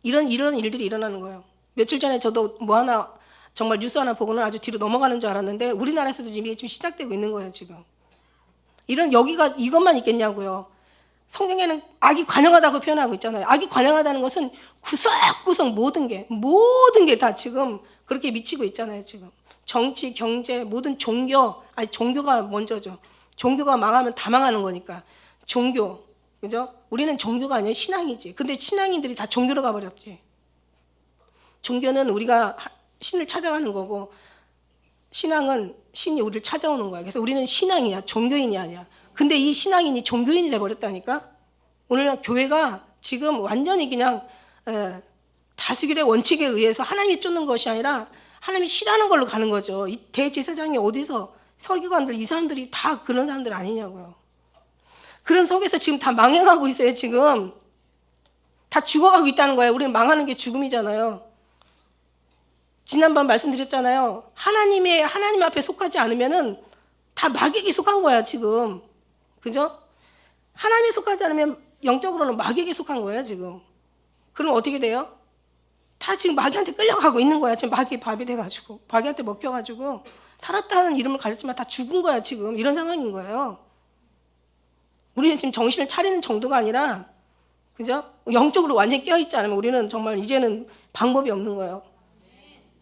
Speaker 1: 이런 일들이 일어나는 거예요. 며칠 전에 저도 뭐 하나 정말 뉴스 하나 보고는 아주 뒤로 넘어가는 줄 알았는데 우리나라에서도 이미 지금 시작되고 있는 거예요. 지금 이런 여기가 이것만 있겠냐고요. 성경에는 악이 관영하다고 표현하고 있잖아요. 악이 관영하다는 것은 구석구석 모든 게 다 지금 그렇게 미치고 있잖아요. 지금 정치, 경제, 모든 종교가 먼저죠. 종교가 망하면 다 망하는 거니까. 종교, 그죠? 우리는 종교가 아니라 신앙이지. 근데 신앙인들이 다 종교로 가버렸지. 종교는 우리가 신을 찾아가는 거고 신앙은 신이 우리를 찾아오는 거야. 그래서 우리는 신앙이야. 종교인이 아니야. 근데 이 신앙인이 종교인이 돼버렸다니까. 오늘 교회가 지금 완전히 그냥 다수결의 원칙에 의해서 하나님이 쫓는 것이 아니라 하나님이 싫어하는 걸로 가는 거죠. 이 대제사장이 어디서 설교관들 이 사람들이 다 그런 사람들 아니냐고요. 그런 속에서 지금 다 망해가고 있어요. 지금 다 죽어가고 있다는 거예요. 우리는 망하는 게 죽음이잖아요. 지난번 말씀드렸잖아요. 하나님 앞에 속하지 않으면은 다 마귀에게 속한 거야 지금. 그죠? 하나님에 속하지 않으면 영적으로는 마귀에게 속한 거예요 지금. 그럼 어떻게 돼요? 다 지금 마귀한테 끌려가고 있는 거야. 지금 마귀의 밥이 돼가지고 마귀한테 먹혀가지고 살았다는 이름을 가졌지만 다 죽은 거야 지금. 이런 상황인 거예요. 우리는 지금 정신을 차리는 정도가 아니라 그죠? 영적으로 완전히 깨어있지 않으면 우리는 정말 이제는 방법이 없는 거예요.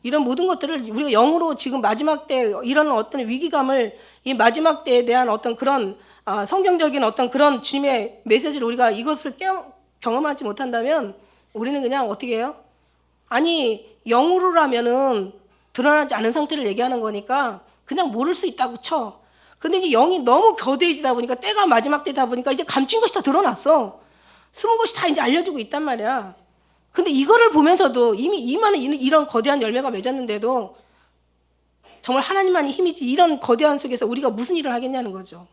Speaker 1: 이런 모든 것들을 우리가 영으로 지금 마지막 때 이런 어떤 위기감을 이 마지막 때에 대한 어떤 그런 성경적인 어떤 그런 주님의 메시지를 우리가 이것을 경험하지 못한다면 우리는 그냥 어떻게 해요? 아니 영으로라면은 드러나지 않은 상태를 얘기하는 거니까 그냥 모를 수 있다고 쳐. 근데 이제 영이 너무 거대해지다 보니까 때가 마지막 때다 보니까 이제 감춘 것이 다 드러났어. 숨은 것이 다 이제 알려지고 있단 말이야. 근데 이거를 보면서도 이미 이만한 이런 거대한 열매가 맺었는데도 정말 하나님만이 힘이지 이런 거대한 속에서 우리가 무슨 일을 하겠냐는 거죠.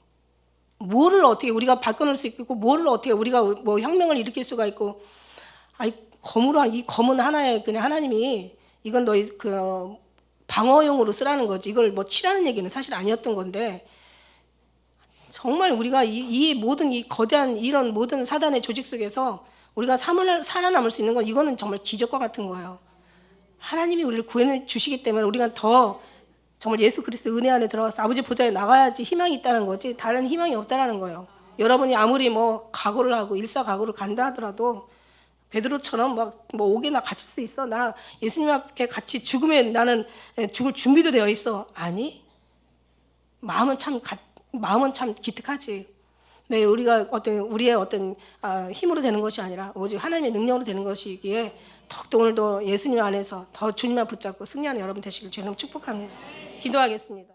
Speaker 1: 뭐를 어떻게 우리가 바꿔놓을 수 있고 뭐를 어떻게 우리가 뭐 혁명을 일으킬 수가 있고 이 검은 하나의 그냥 하나님이 이건 너희 그 방어용으로 쓰라는 거지 이걸 뭐 치라는 얘기는 사실 아니었던 건데 정말 우리가 이 모든 이 거대한 이런 모든 사단의 조직 속에서 우리가 살아남을 수 있는 건 이거는 정말 기적과 같은 거예요. 하나님이 우리를 구해 주시기 때문에 우리가 더 정말 예수 그리스도 은혜 안에 들어가서 아버지 보좌에 나가야지 희망이 있다는 거지 다른 희망이 없다라는 거예요. 여러분이 아무리 뭐 각오를 하고 일사각오를 간다 하더라도 베드로처럼 막 뭐 옥에나 갇힐 수 있어. 나 예수님 앞에 같이 죽으면 나는 죽을 준비도 되어 있어. 아니, 마음은 참 기특하지. 네, 우리가 우리의 어떤 힘으로 되는 것이 아니라 오직 하나님의 능력으로 되는 것이기에 더욱더 오늘도 예수님 안에서 더 주님만 붙잡고 승리하는 여러분 되시길 주님 축복합니다. 기도하겠습니다.